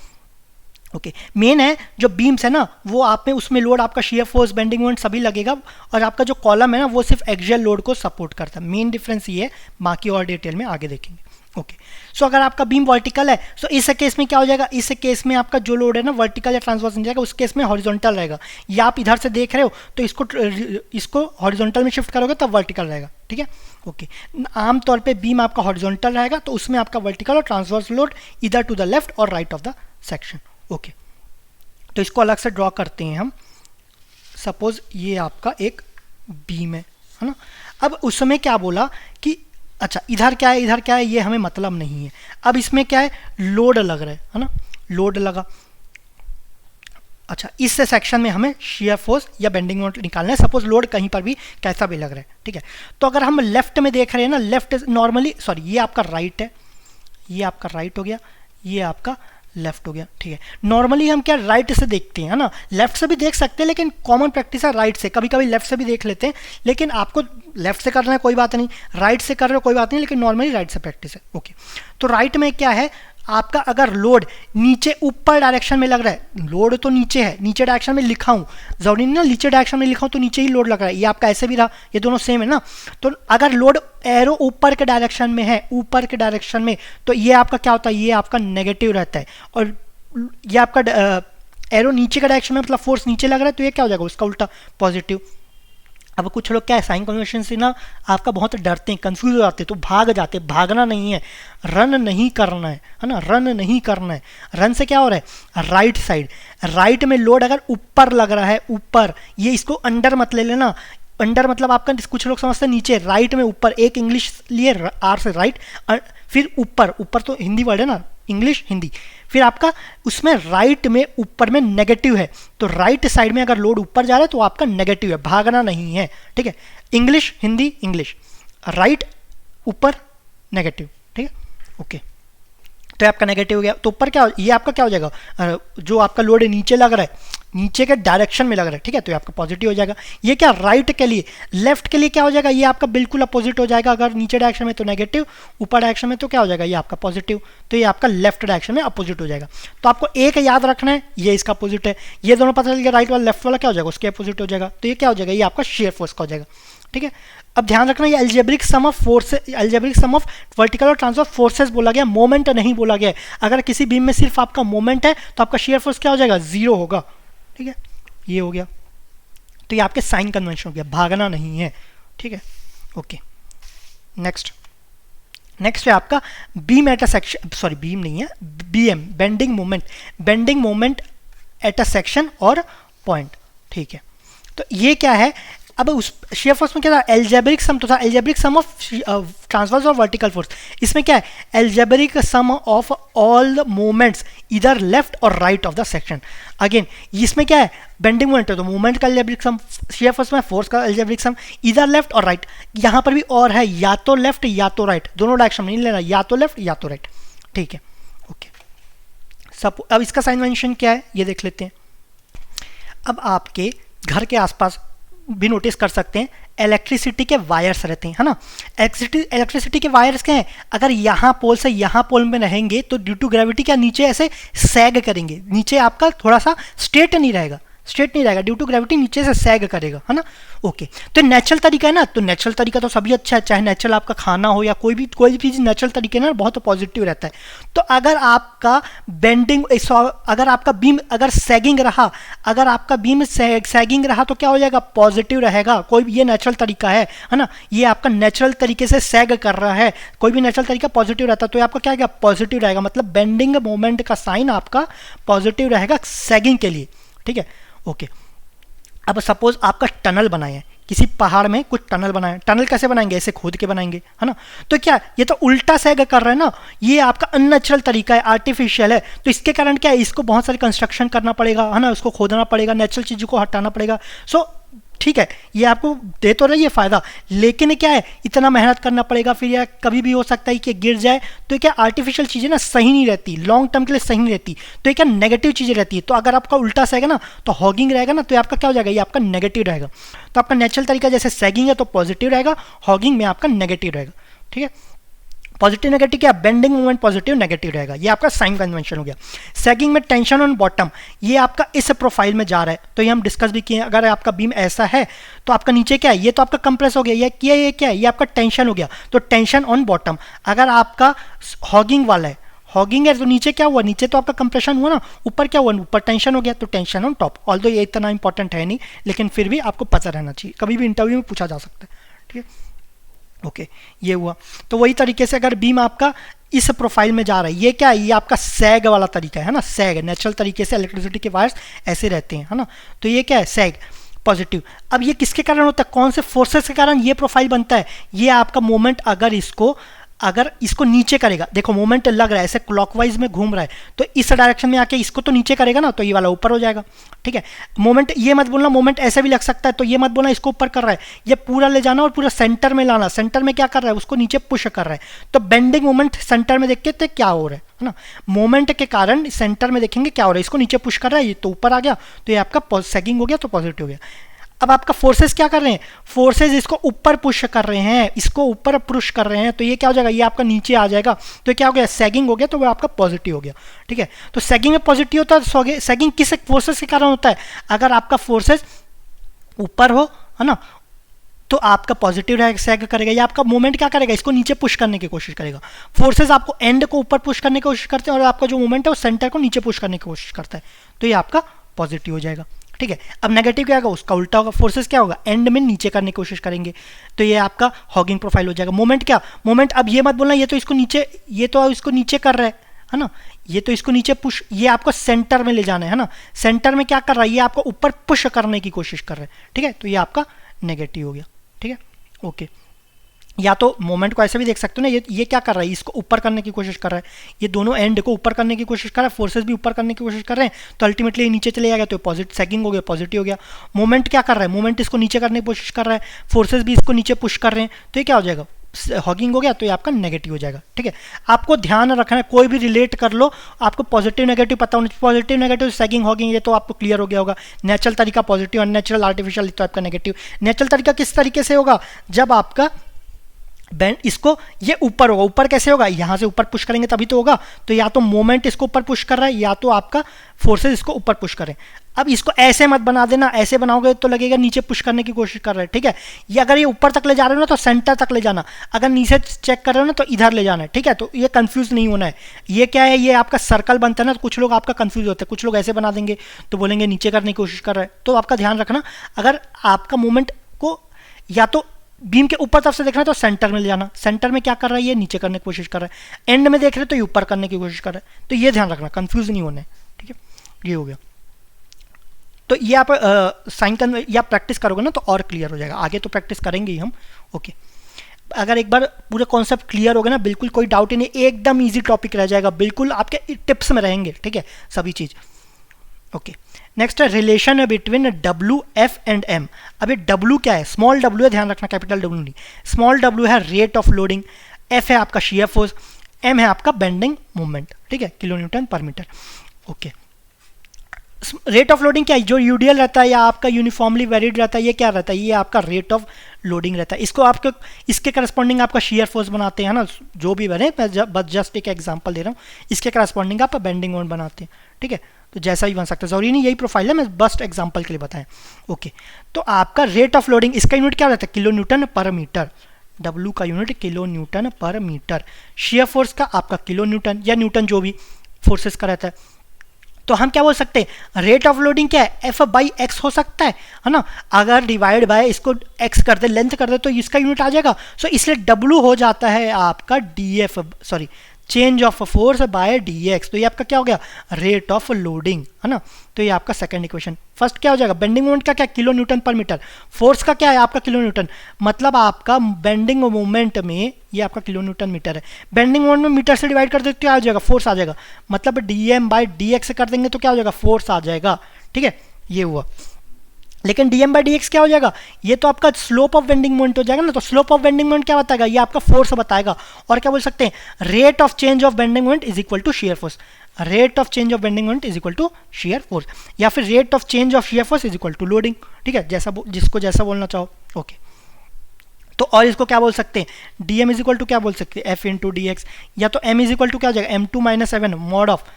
ओके। मेन है जो बीम्स है ना, वो आप में उसमें लोड आपका शियर फोर्स, बेंडिंग मोमेंट सभी लगेगा, और आपका जो कॉलम है ना वो सिर्फ एक्सियल लोड को सपोर्ट करता है। मेन डिफरेंस ये है, बाकी और डिटेल में आगे देखेंगे, ओके। सो अगर आपका बीम वर्टिकल है सो इस केस में क्या हो जाएगा, इस केस में आपका जो लोड है ना वर्टिकल या ट्रांसवर्स जाएगा, उस केस में हॉरिजॉन्टल रहेगा, या आप इधर से देख रहे हो तो इसको हॉरिजॉन्टल में शिफ्ट करोगे तब वर्टिकल रहेगा, ठीक है, ओके। आमतौर पे बीम आपका हॉरिजॉन्टल रहेगा तो उसमें आपका वर्टिकल और ट्रांसवर्स लोड इधर टू द लेफ्ट और right of the section, okay. तो इसको अलग से ड्रॉ करते हैं हम। सपोज ये आपका एक बीम है ना। अब उस समय क्या बोला कि अच्छा इधर क्या है, इधर क्या है, ये हमें मतलब नहीं है। अब इसमें क्या है, लोड लग रहा है ना, लोड लगा। अच्छा, इस सेक्शन में हमें शियर फोर्स या बेंडिंग मोमेंट निकालना है। सपोज लोड कहीं पर भी कैसा भी लग रहा है, ठीक है। तो अगर हम लेफ्ट में देख रहे हैं ना, लेफ्ट नॉर्मली, सॉरी ये आपका राइट है, ये आपका राइट हो गया, ये आपका लेफ्ट हो गया, ठीक है। नॉर्मली हम क्या राइट से देखते हैं, है ना, लेफ्ट से भी देख सकते हैं, लेकिन कॉमन प्रैक्टिस है राइट से, कभी कभी लेफ्ट से भी देख लेते हैं, लेकिन आपको लेफ्ट से करना है कोई बात नहीं, राइट से कर रहे हो कोई बात नहीं, लेकिन नॉर्मली राइट से प्रैक्टिस है, ओके। तो राइट में क्या है, आपका अगर लोड नीचे ऊपर डायरेक्शन में लग रहा है, लोड तो नीचे है, नीचे डायरेक्शन में लिखा हूँ, जरूरी नहीं ना नीचे डायरेक्शन में लिखा हूँ तो नीचे ही लोड लग रहा है, ये आपका ऐसे भी रहा, ये दोनों सेम है ना। तो अगर लोड एरो ऊपर के डायरेक्शन में है, ऊपर के डायरेक्शन में, तो ये आपका क्या होता है, ये आपका नेगेटिव रहता है, और ये आपका एरो नीचे का डायरेक्शन में मतलब फोर्स नीचे लग रहा है तो ये क्या हो जाएगा, उसका उल्टा पॉजिटिव। अब कुछ लोग क्या है, साइन कन्वेंशन से ना आपका बहुत डरते हैं, कंफ्यूज हो जाते हैं, तो भाग जाते हैं। भागना नहीं है, रन नहीं करना है ना, रन नहीं करना है। रन से क्या हो रहा है, राइट साइड, राइट में लोड अगर ऊपर लग रहा है, ऊपर, ये इसको अंडर मत ले लेना, अंडर मतलब आपका कुछ लोग समझते हैं नीचे, राइट में ऊपर, एक इंग्लिश लिए आर से राइट, फिर ऊपर, ऊपर तो हिंदी वर्ड है ना, इंग्लिश हिंदी, फिर आपका उसमें राइट में ऊपर में नेगेटिव है, तो राइट साइड में अगर लोड ऊपर जा रहा है तो आपका नेगेटिव है, भागना नहीं है, ठीक है। इंग्लिश हिंदी इंग्लिश, राइट ऊपर नेगेटिव, ठीक है, ओके। तो आपका नेगेटिव हो गया, तो ऊपर क्या, ये आपका क्या हो जाएगा, जो आपका लोड नीचे लग रहा है, नीचे के डायरेक्शन में लग रहा है, ठीक है, तो ये आपका पॉजिटिव हो जाएगा। ये क्या राइट के लिए, लेफ्ट के लिए क्या हो जाएगा, ये आपका बिल्कुल अपोजिट हो जाएगा, अगर नीचे डायरेक्शन में तो नेगेटिव, ऊपर डायरेक्शन में तो क्या हो जाएगा, ये आपका पॉजिटिव, तो ये आपका लेफ्ट डायरेक्शन में अपोजिट हो जाएगा। तो आपको एक याद रखना है, ये इसका अपोजिट है, ये दोनों पता चल गया, राइट वाला लेफ्ट वाला क्या हो जाएगा, उसके अपोजिट हो जाएगा, तो ये क्या हो जाएगा, ये आपका शेयर फोर्स का हो जाएगा, ठीक है। अब ध्यान रखना, ये algebraic sum of force, algebraic sum of vertical और ट्रांसवर्स फोर्सेस बोला गया, मोमेंट नहीं बोला गया। अगर किसी बीम में सिर्फ आपका मोमेंट है तो आपका शेयर फोर्स क्या हो जाएगा, जीरो होगा, ठीक है, ये हो गया। तो ये आपके साइन कन्वेंशन हो गया, भागना नहीं है, ठीक है, ओके। नेक्स्ट है आपका beam at a section, sorry beam नहीं है, BM, bending moment, bending moment at a section और पॉइंट, ठीक है, तो ये क्या है, अब उस शेयर फोर्स में क्या था, एल्जेब्रिक सम तो था, एल्जेब्रिक सम ऑफ ट्रांसवर्स और वर्टिकल फोर्स। इसमें क्या है, algebraic sum of all the moments इधर लेफ्ट और right of the section. Again इसमें क्या है, बेंडिंग मोमेंट है तो मोमेंट का एल्जेब्रिक सम, शेयर फोर्स में फोर्स का एल्जेब्रिक सम, इधर लेफ्ट और राइट। यहाँ पर भी और है, या तो लेफ्ट या तो राइट, दोनों डायरेक्शन में नहीं लेना, या तो लेफ्ट या तो राइट। ठीक है, ओके। सब अब इसका साइन कन्वेंशन क्या है ये देख लेते हैं। अब आपके घर के आसपास भी नोटिस कर सकते हैं इलेक्ट्रिसिटी के वायर्स रहते हैं, है ना। इलेक्ट्रिसिटी के वायर्स क्या हैं, अगर यहाँ पोल से यहाँ पोल में रहेंगे तो ड्यू टू ग्रेविटी क्या नीचे ऐसे सैग करेंगे, नीचे आपका थोड़ा सा स्ट्रेट नहीं रहेगा, ड्यू टू ग्रेविटी नीचे से सैग करेगा, है ना। ओके, तो नेचुरल तरीका है ना, तो नेचुरल तरीका तो सभी अच्छा है, चाहे नेचुरल आपका खाना हो या कोई भी चीज़ नेचुरल तरीके ना बहुत पॉजिटिव रहता है। तो अगर आपका बेंडिंग, अगर आपका बीम अगर सैगिंग रहा, अगर आपका बीम सैगिंग रहा तो क्या हो जाएगा, पॉजिटिव रहेगा। कोई ये नेचुरल तरीका है ना, ये आपका नेचुरल तरीके से सैग कर रहा है, कोई भी नेचुरल तरीका पॉजिटिव रहता है तो ये आपका क्या है, पॉजिटिव रहेगा, मतलब बेंडिंग मोमेंट का साइन आपका पॉजिटिव रहेगा सैगिंग के लिए। ठीक है, ओके। अब सपोज आपका टनल बनाए हैं, किसी पहाड़ में कुछ टनल बनाए, टनल कैसे बनाएंगे, ऐसे खोद के बनाएंगे, है ना। तो क्या ये तो उल्टा सैग कर रहा है ना, ये आपका अननेचुरल तरीका है, आर्टिफिशियल है। तो इसके कारण क्या है, इसको बहुत सारे कंस्ट्रक्शन करना पड़ेगा, है ना, उसको खोदना पड़ेगा, नेचुरल चीज़ों को हटाना पड़ेगा। सो ठीक है, ये आपको दे तो रही है फायदा, लेकिन क्या है, इतना मेहनत करना पड़ेगा, फिर या कभी भी हो सकता है कि गिर जाए। तो ये क्या आर्टिफिशियल चीज़ें ना सही नहीं रहती, लॉन्ग टर्म के लिए सही नहीं रहती, तो ये क्या नेगेटिव चीज़ें रहती है। तो अगर आपका उल्टा सैग ना तो हॉगिंग रहेगा ना, तो ये आपका क्या हो जाएगा, ये आपका नेगेटिव रहेगा। तो आपका नेचुरल तरीका जैसे सैगिंग है तो पॉजिटिव रहेगा, हॉगिंग में आपका नेगेटिव रहेगा। ठीक है, पॉजिटिव नेगेटिव क्या, बेंडिंग मोमेंट पॉजिटिव नेगेटिव रहेगा, ये आपका साइन कन्वेंशन हो गया। सैगिंग में टेंशन ऑन बॉटम, ये आपका इस प्रोफाइल में जा रहा है, तो ये हम डिस्कस भी किए। अगर आपका बीम ऐसा है तो आपका नीचे क्या है, ये तो आपका कंप्रेस हो गया, ये क्या है, ये आपका टेंशन हो गया, तो टेंशन ऑन बॉटम। अगर आपका हॉगिंग वाला है, हॉगिंग है तो नीचे क्या हुआ, नीचे तो आपका कंप्रेशन हुआ ना, ऊपर क्या हुआ, ऊपर टेंशन हो गया, तो टेंशन ऑन टॉप। ऑल्दो ये इतना इंपॉर्टेंट है नहीं, लेकिन फिर भी आपको पता रहना चाहिए, कभी भी इंटरव्यू में पूछा जा सकता है। ठीक है, ओके, ये हुआ। तो वही तरीके से अगर बीम आपका इस प्रोफाइल में जा रहा है, ये क्या है, ये आपका सैग वाला तरीका है ना, सैग नेचुरल तरीके से इलेक्ट्रिसिटी के वायर्स ऐसे रहते हैं, है ना। तो ये क्या है, सैग पॉजिटिव। अब ये किसके कारण होता है, कौन से फोर्सेस के कारण ये प्रोफाइल बनता है, ये आपका मोमेंट अगर इसको नीचे करेगा, देखो मोमेंट लग रहा है ऐसे क्लॉकवाइज में घूम रहा है, तो इस डायरेक्शन में आके इसको तो नीचे करेगा ना, तो ये वाला ऊपर हो जाएगा। ठीक है, मोमेंट ये मत बोलना मोमेंट ऐसे भी लग सकता है, तो ये मत बोलना इसको ऊपर कर रहा है, ये पूरा ले जाना और पूरा सेंटर में लाना। सेंटर में क्या कर रहा है, उसको नीचे पुश कर रहा है, तो बेंडिंग मोमेंट सेंटर में देखते तो क्या हो रहा है ना, मोमेंट के कारण सेंटर में देखेंगे क्या हो रहा है, इसको नीचे पुश कर रहा है, ये तो ऊपर आ गया, तो ये आपका सैगिंग हो गया, तो पॉजिटिव हो गया। अब आपका फोर्सेस क्या कर रहे हैं, फोर्सेस इसको ऊपर पुश कर रहे हैं, इसको ऊपर पुश कर रहे हैं, तो ये क्या हो जाएगा, ये आपका नीचे आ जाएगा, तो क्या हो गया, सैगिंग हो गया, तो वो आपका पॉजिटिव हो गया। ठीक है, तो सैगिंग में पॉजिटिव होता है, सैगिंग किस फोर्सेस के कारण होता है, अगर आपका फोर्सेस ऊपर हो, है ना, तो आपका पॉजिटिव रहेगा, सैग करेगा। या आपका मोमेंट क्या करेगा, इसको नीचे पुश करने की कोशिश करेगा। फोर्सेस आपको एंड को ऊपर पुश करने की कोशिश करते हैं, और आपका जो मोमेंट है वो सेंटर को नीचे पुश करने की कोशिश करता है, तो ये आपका पॉजिटिव हो जाएगा। ठीक है, अब नेगेटिव क्या होगा, उसका उल्टा होगा, फोर्सेस क्या होगा, एंड में नीचे करने की कोशिश करेंगे, तो ये आपका हॉगिंग प्रोफाइल हो जाएगा। मोमेंट क्या, मोमेंट अब ये मत बोलना ये तो इसको नीचे, ये तो इसको नीचे कर रहा है ना, ये तो इसको नीचे पुश, ये आपको सेंटर में ले जाना है ना, सेंटर में क्या कर रहा है, ये आपको ऊपर पुश करने की कोशिश कर रहा है। ठीक है, तो ये आपका नेगेटिव हो गया। ठीक है, ओके। या तो मोमेंट को ऐसे भी देख सकते हो ना, ये क्या कर रहा है, इसको ऊपर करने की कोशिश कर रहा है, ये दोनों एंड को ऊपर करने की कोशिश कर रहा है, फोर्सेस भी ऊपर करने की कोशिश कर रहे हैं, तो अल्टीमेटली ये नीचे चले जाएगा, तो पॉजिटिव सैगिंग हो गया, पॉजिटिव हो गया। मोमेंट क्या कर रहा है, मोमेंट इसको नीचे करने की कोशिश कर रहा है, फोर्सेस भी इसको नीचे पुश कर रहे हैं, तो ये क्या हो जाएगा, हॉगिंग हो गया, तो ये आपका नेगेटिव हो जाएगा। ठीक है, आपको ध्यान रखना है, कोई भी रिलेट कर लो, आपको पॉजिटिव नेगेटिव पता होना चाहिए। पॉजिटिव नेगेटिव सैगिंग हॉगिंग ये तो आपको क्लियर हो गया होगा। नेचुरल तरीका पॉजिटिव, अननेचुरल आर्टिफिशियल तो आपका नेगेटिव। नेचुरल तरीका किस तरीके से होगा, जब आपका बैंड इसको ये ऊपर होगा, ऊपर कैसे होगा, यहाँ से ऊपर पुश करेंगे तभी तो होगा, तो या तो मोमेंट इसको ऊपर पुश कर रहा है, या तो आपका फोर्सेस इसको ऊपर पुश करें। अब इसको ऐसे मत बना देना, ऐसे बनाओगे तो लगेगा नीचे पुश करने की कोशिश कर रहे हैं। ठीक है, ये अगर ये ऊपर तक ले जा रहे हो ना तो सेंटर तक ले जाना, अगर नीचे चेक कर रहे हो ना तो इधर ले जाना है। ठीक है, तो ये कंफ्यूज नहीं होना है। ये क्या है, ये आपका सर्कल बनता है ना, तो कुछ लोग आपका कंफ्यूज होते हैं, कुछ लोग ऐसे बना देंगे तो बोलेंगे नीचे करने की कोशिश कर रहे हैं। तो आपका ध्यान रखना, अगर आपका मूवमेंट को या तो बीम के ऊपर तरफ से देख रहे हैं तो सेंटर में ले जाना, सेंटर में क्या कर रहा है, ये नीचे करने की कोशिश कर रहा है, एंड में देख रहे हैं तो ये ऊपर करने की कोशिश कर रहा है, तो ये ध्यान रखना, कंफ्यूज नहीं होना है। ठीक है, ये हो गया। तो ये आप साइन कन्वे या प्रैक्टिस करोगे ना तो और क्लियर हो जाएगा, आगे तो प्रैक्टिस करेंगे ही हम। ओके, अगर एक बार पूरे कॉन्सेप्ट क्लियर हो गया ना, बिल्कुल कोई डाउट ही नहीं, एकदम इजी टॉपिक रह जाएगा, बिल्कुल आपके टिप्स में रहेंगे, ठीक है सभी चीज़। ओके, नेक्स्ट है relation between W F and M. अब ये डब्ल्यू क्या है, स्मॉल डब्ल्यू है, ध्यान रखना कैपिटल डब्ल्यू नहीं, स्मॉल डब्ल्यू है रेट ऑफ लोडिंग, एफ है आपका शियर फोर्स, एम है आपका बेंडिंग मोमेंट, ठीक है, kilo newton per metre. Okay, rate of loading क्या है, जो यूडीएल रहता है या आपका यूनिफॉर्मली वेरिड रहता है, ये क्या रहता है, ये आपका रेट ऑफ लोडिंग रहता है। इसको आपके इसके करस्पॉन्डिंग आपका शियर फोर्स बनाते हैं ना, जो भी बने, मैं बस जस्ट एक एग्जांपल दे रहा हूँ, इसके करस्पॉन्डिंग आप बेंडिंग मोमेंट बनाते हैं, ठीक है, तो जैसा ही बन सकता है, जरूरी नहीं यही प्रोफाइल है, मैं बस एग्जांपल के लिए बताएं। ओके, तो आपका रेट ऑफ लोडिंग, इसका यूनिट क्या रहता है, kilo newton per metre, W का unit kilo newton per metre, shear force का आपका किलो न्यूटन या न्यूटन जो भी फोर्सेस का रहता है। तो हम क्या बोल सकते हैं, रेट ऑफ लोडिंग क्या है, एफ बाई एक्स हो सकता है ना, अगर डिवाइड बाय इसको एक्स कर दे, लेंथ कर दे, तो इसका यूनिट आ जाएगा। सो इसलिए डब्ल्यू हो जाता है आपका D F, sorry change of force by D x, तो ये आपका क्या हो गया, रेट ऑफ लोडिंग, है ना। तो ये आपका सेकंड इक्वेशन। फर्स्ट क्या हो जाएगा, बेंडिंग मोमेंट का क्या, kilo newton per metre, force का क्या है आपका किलो न्यूटन, मतलब आपका बेंडिंग मोमेंट में ये आपका किलो न्यूटन मीटर है, बेंडिंग मोमेंट में मीटर से डिवाइड कर देते तो क्या आ जाएगा, फोर्स आ जाएगा, मतलब D M by D X कर देंगे तो क्या हो जाएगा, फोर्स आ जाएगा, ठीक है, ये हुआ। लेकिन D M by D X क्या हो जाएगा, ये तो आपका स्लोप ऑफ बेंडिंग मोमेंट हो जाएगा ना, तो स्लोप ऑफ बेंडिंग मोमेंट क्या बताएगा, ये आपका फोर्स बताएगा। और क्या बोल सकते हैं, rate of change of bending moment is equal to shear force, rate of change of bending moment is equal to shear force, या फिर rate of change of shear force is equal to loading, ठीक है, जैसा जिसको जैसा बोलना चाहो। Okay, तो और इसको क्या बोल सकते हैं, D M is equal to क्या बोल सकते हैं, एफ इंटू डी एक्स, या तो एम इज इक्वल टू क्या हो जाएगा, M two minus 7 mod of,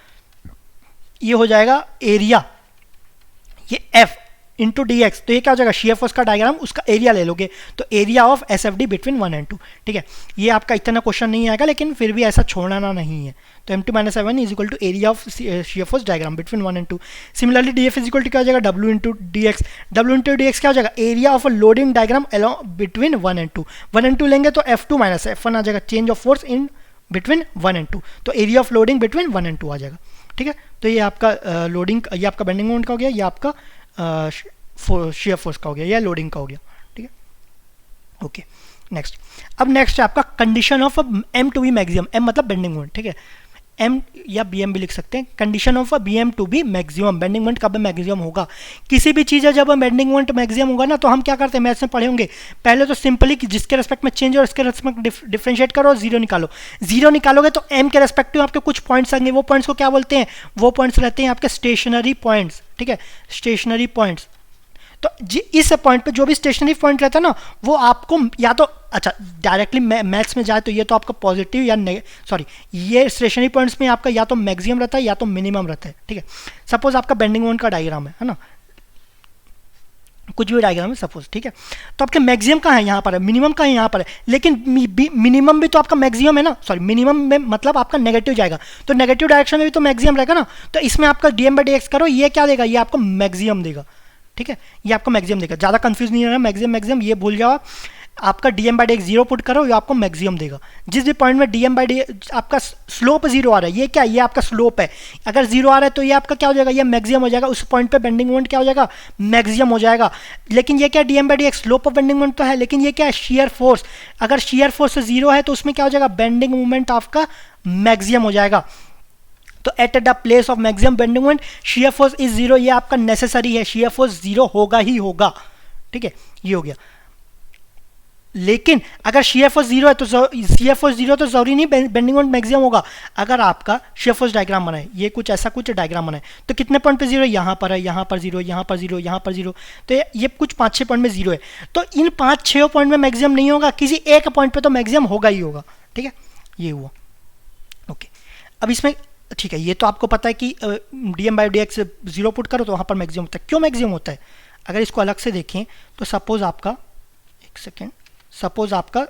ये हो जाएगा एरिया, ये एफ इंटू डी एक्स, तो ये क्या हो जाएगा, शेयर फोर्स का डायग्राम, उसका एरिया ले लोगे, तो area of S F D between 1 and 2, ठीक है। ये आपका इतना क्वेश्चन नहीं आएगा, लेकिन फिर भी ऐसा छोड़ना नहीं है। तो M two minus 7 is equal to area of shear force diagram between 1 and 2। Similarly D F is equal to क्या हो जाएगा, W into D X, W into D X क्या हो जाएगा, area of loading diagram along between 1 and 2, 1 and 2 लेंगे तो F two minus F1 आ जाएगा, change of force in between 1 and 2, तो area of loading between 1 and 2 आ जाएगा, ठीक है। तो ये आपका लोडिंग, ये आपका बेंडिंग मोमेंट का हो गया, ये आपका शेयर फोर्स का हो गया, या लोडिंग का हो गया, ठीक है। ओके, नेक्स्ट, अब नेक्स्ट है आपका condition of M to be maximum, M मतलब बेंडिंग मोमेंट, ठीक है, एम या बी एम भी लिख सकते हैं, condition of B M to be maximum, bending moment कब मैक्सिमम होगा, किसी भी चीज़ है जब बेंडिंग मोमेंट मैक्सिमम होगा ना, तो हम क्या करते हैं, मैथ्स में पढ़े होंगे, पहले तो सिंपली जिसके रेस्पेक्ट में चेंज और इसके रेस्पेक्ट डिफरेंशिएट करो और जीरो निकालो, जीरो निकालोगे तो एम के रेस्पेक्टिव आपके कुछ पॉइंट्स आएंगे, वो पॉइंट्स को क्या बोलते हैं, वो पॉइंट्स रहते हैं आपके स्टेशनरी पॉइंट्स, ठीक है, स्टेशनरी पॉइंट्स। तो इस पॉइंट पे जो भी स्टेशनरी पॉइंट रहता है ना, वो आपको या तो अच्छा डायरेक्टली मैथ्स में जाए तो ये तो आपका पॉजिटिव या सॉरी, ये स्टेशनरी पॉइंट्स में आपका या तो मैक्सिमम रहता है या तो मिनिमम रहता है, ठीक है। सपोज आपका बेंडिंग मोमेंट का डायग्राम है ना, कुछ भी डायग्राम है सपोज, ठीक है, तो आपके मैक्सिमम कहाँ है, यहाँ पर है, मिनिमम कहाँ है, यहाँ पर है, लेकिन मिनिमम भी तो आपका मैक्सिमम है ना, सॉरी मिनिमम में मतलब आपका नेगेटिव जाएगा, तो नेगेटिव डायरेक्शन में भी तो मैक्सिमम रहेगा ना, तो इसमें आपका D M by D X करो, ये क्या देगा, ये आपको मैक्सिमम देगा, ठीक है, ये आपको मैक्सिमम देगा, ज़्यादा कंफ्यूज नहीं रहना, मैक्सिमम मैक्सिमम ये भूल जाओ, आपका D M by D X zero put करो, ये आपको मैक्सिमम देगा। जिस भी पॉइंट में डी एम बाई डी आपका स्लोप जीरो आ रहा है, ये क्या है, ये आपका स्लोप है, अगर जीरो आ रहा है तो ये आपका क्या हो जाएगा, ये मैक्सिमम हो जाएगा, उस पॉइंट पे बेंडिंग मोमेंट क्या हो जाएगा, मैक्सिमम हो जाएगा। लेकिन ये क्या D M by D X slope of bending moment तो है, लेकिन ये क्या है, शेयर फोर्स, अगर शेयर फोर्स जीरो है तो उसमें क्या हो जाएगा, बेंडिंग मोमेंट आपका मैक्सिमम हो जाएगा। तो at the place of maximum bending moment shear force is zero, ये आपका नेसेसरी है, शेयर फोर्स जीरो होगा ही होगा, ठीक है, ये हो गया। लेकिन अगर शेयर फोर्स जीरो है तो शेयर फोर्स जीरो तो जरूरी नहीं बेंडिंग मोमेंट मैक्सिमम होगा। अगर आपका शेयर फोर्स डायग्राम बनाए, ये कुछ ऐसा कुछ डायग्राम बनाए, तो कितने पॉइंट पे जीरो है, यहाँ पर है, यहाँ पर जीरो, यहाँ पर जीरो, यहाँ पर जीरो, तो ये कुछ 5-6 पॉइंट में जीरो है, तो इन 5-6 पॉइंट में मैक्सिमम नहीं होगा, किसी एक पॉइंट पे तो मैक्सिमम होगा ही होगा, ठीक है, ये हुआ। ओके, अब इसमें ठीक है, ये तो आपको पता है कि D M by D X zero put करो तो वहाँ पर मैक्सिमम होता है। क्यों मैक्सिमम होता है, अगर इसको अलग से देखें तो सपोज आपका, एक सेकेंड, सपोज आपका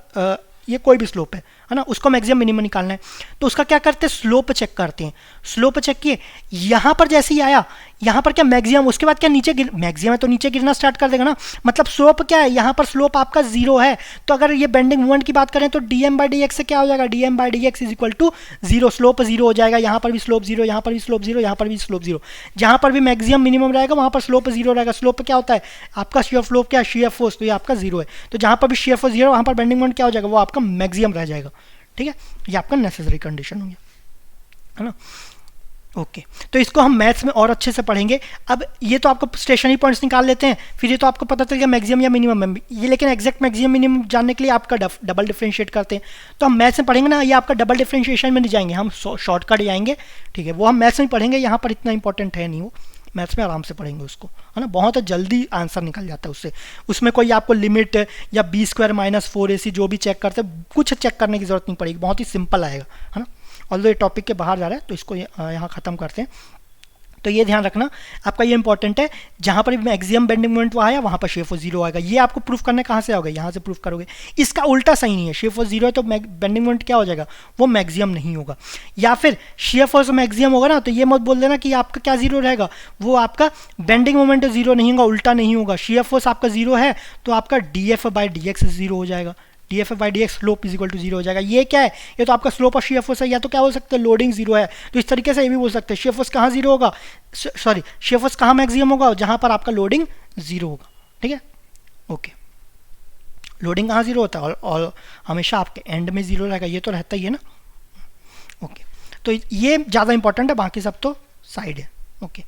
ये कोई भी स्लोप है ना, उसको मैक्सिमम मिनिमम निकालना है। तो उसका क्या करते हैं, स्लोप चेक करते हैं। स्लोप चेक किए, यहाँ पर जैसे ही आया, यहाँ पर क्या मैक्सिमम, उसके बाद क्या नीचे गिर, मैक्सिमम है तो नीचे गिरना स्टार्ट कर देगा ना, मतलब स्लोप क्या है, यहाँ पर स्लोप आपका 0 है। तो अगर ये बेंडिंग मोमेंट की बात करें तो dm/dx से क्या हो जाएगा, dm/dx is equal to 0, slope 0 हो जाएगा। यहाँ पर भी स्लोप 0, यहाँ पर भी स्लोप 0, यहाँ पर भी स्लोप 0। जहाँ पर भी मैक्सिमम मिनिमम रहेगा वहाँ पर स्लोप 0 रहेगा। स्लोप क्या होता है आपका, शियर फ्लो क्या है, शियर फोर्स, तो ये आपका 0 है। तो जहाँ पर भी शियर फोर्स 0 वहाँ पर बेंडिंग मोमेंट क्या हो जाएगा, वो आपका मैक्सिमम रह जाएगा। ठीक है, ये आपका नेसेसरी कंडीशन हो गया, है ना। ओके, तो इसको हम मैथ्स में और अच्छे से पढ़ेंगे। अब ये तो आपको स्टेशनरी पॉइंट्स निकाल लेते हैं, फिर ये तो आपको पता चल गया मैक्सिमम या मिनिमम है ये, लेकिन एग्जैक्ट मैक्सिमम मिनिमम जानने के लिए आपका डबल डिफरेंशिएट करते हैं। तो हम मैथ्स में पढ़ेंगे ना, ये आपका डबल डिफरेंशिएशन में नहीं जाएंगे, हम शॉर्टकट जाएंगे। ठीक है, वो हम मैथ्स में पढ़ेंगे, यहाँ पर इतना इंपॉर्टेंट है नहीं, वो मैथ्स में आराम से पढ़ेंगे उसको, है ना। बहुत जल्दी आंसर निकल जाता है उससे, उसमें कोई आपको लिमिट या b² - 4ac जो भी चेक करते हैं, कुछ चेक करने की जरूरत नहीं पड़ेगी, बहुत ही सिंपल आएगा, है ना। ऑल्दो ये टॉपिक के बाहर जा रहा है तो इसको यहाँ ख़त्म करते हैं। तो ये ध्यान रखना आपका, ये इंपॉर्टेंट है, जहाँ पर मैक्सिमम बेंडिंग मोमेंट वहाँ है वहाँ पर शेप फोर्स 0 आएगा। ये आपको प्रूफ करने कहाँ से आओगे, यहाँ से प्रूफ करोगे। इसका उल्टा सही नहीं है, शेप फोर्स 0 है तो बेंडिंग मोमेंट क्या हो जाएगा, वो मैक्सिमम नहीं होगा। या फिर शेप फोर्स मैक्सिमम होगा ना, तो ये मत बोल देना कि आपका क्या 0 रहेगा, वो आपका बेंडिंग मोमेंट 0 नहीं होगा, उल्टा नहीं होगा। शेप फोर्स आपका 0 है तो आपका df/dx 0 हो जाएगा, df/dx slope is equal to 0 हो जाएगा। ये क्या है, ये तो आपका स्लोप और शियर फोर्स है, या तो क्या बोल सकते हैं लोडिंग 0 है, तो इस तरीके से ये भी बोल सकते हैं शियर फोर्स कहाँ 0 होगा, सॉरी शियर फोर्स कहाँ मैक्सिमम होगा, जहाँ पर आपका लोडिंग 0 होगा। ठीक है, ओके, लोडिंग कहाँ 0 होता है, और हमेशा आपके एंड में 0 रहेगा, ये तो रहता ही है ना। ओके, तो ये ज़्यादा इंपॉर्टेंट है, बाकी सब तो साइड है। ओके,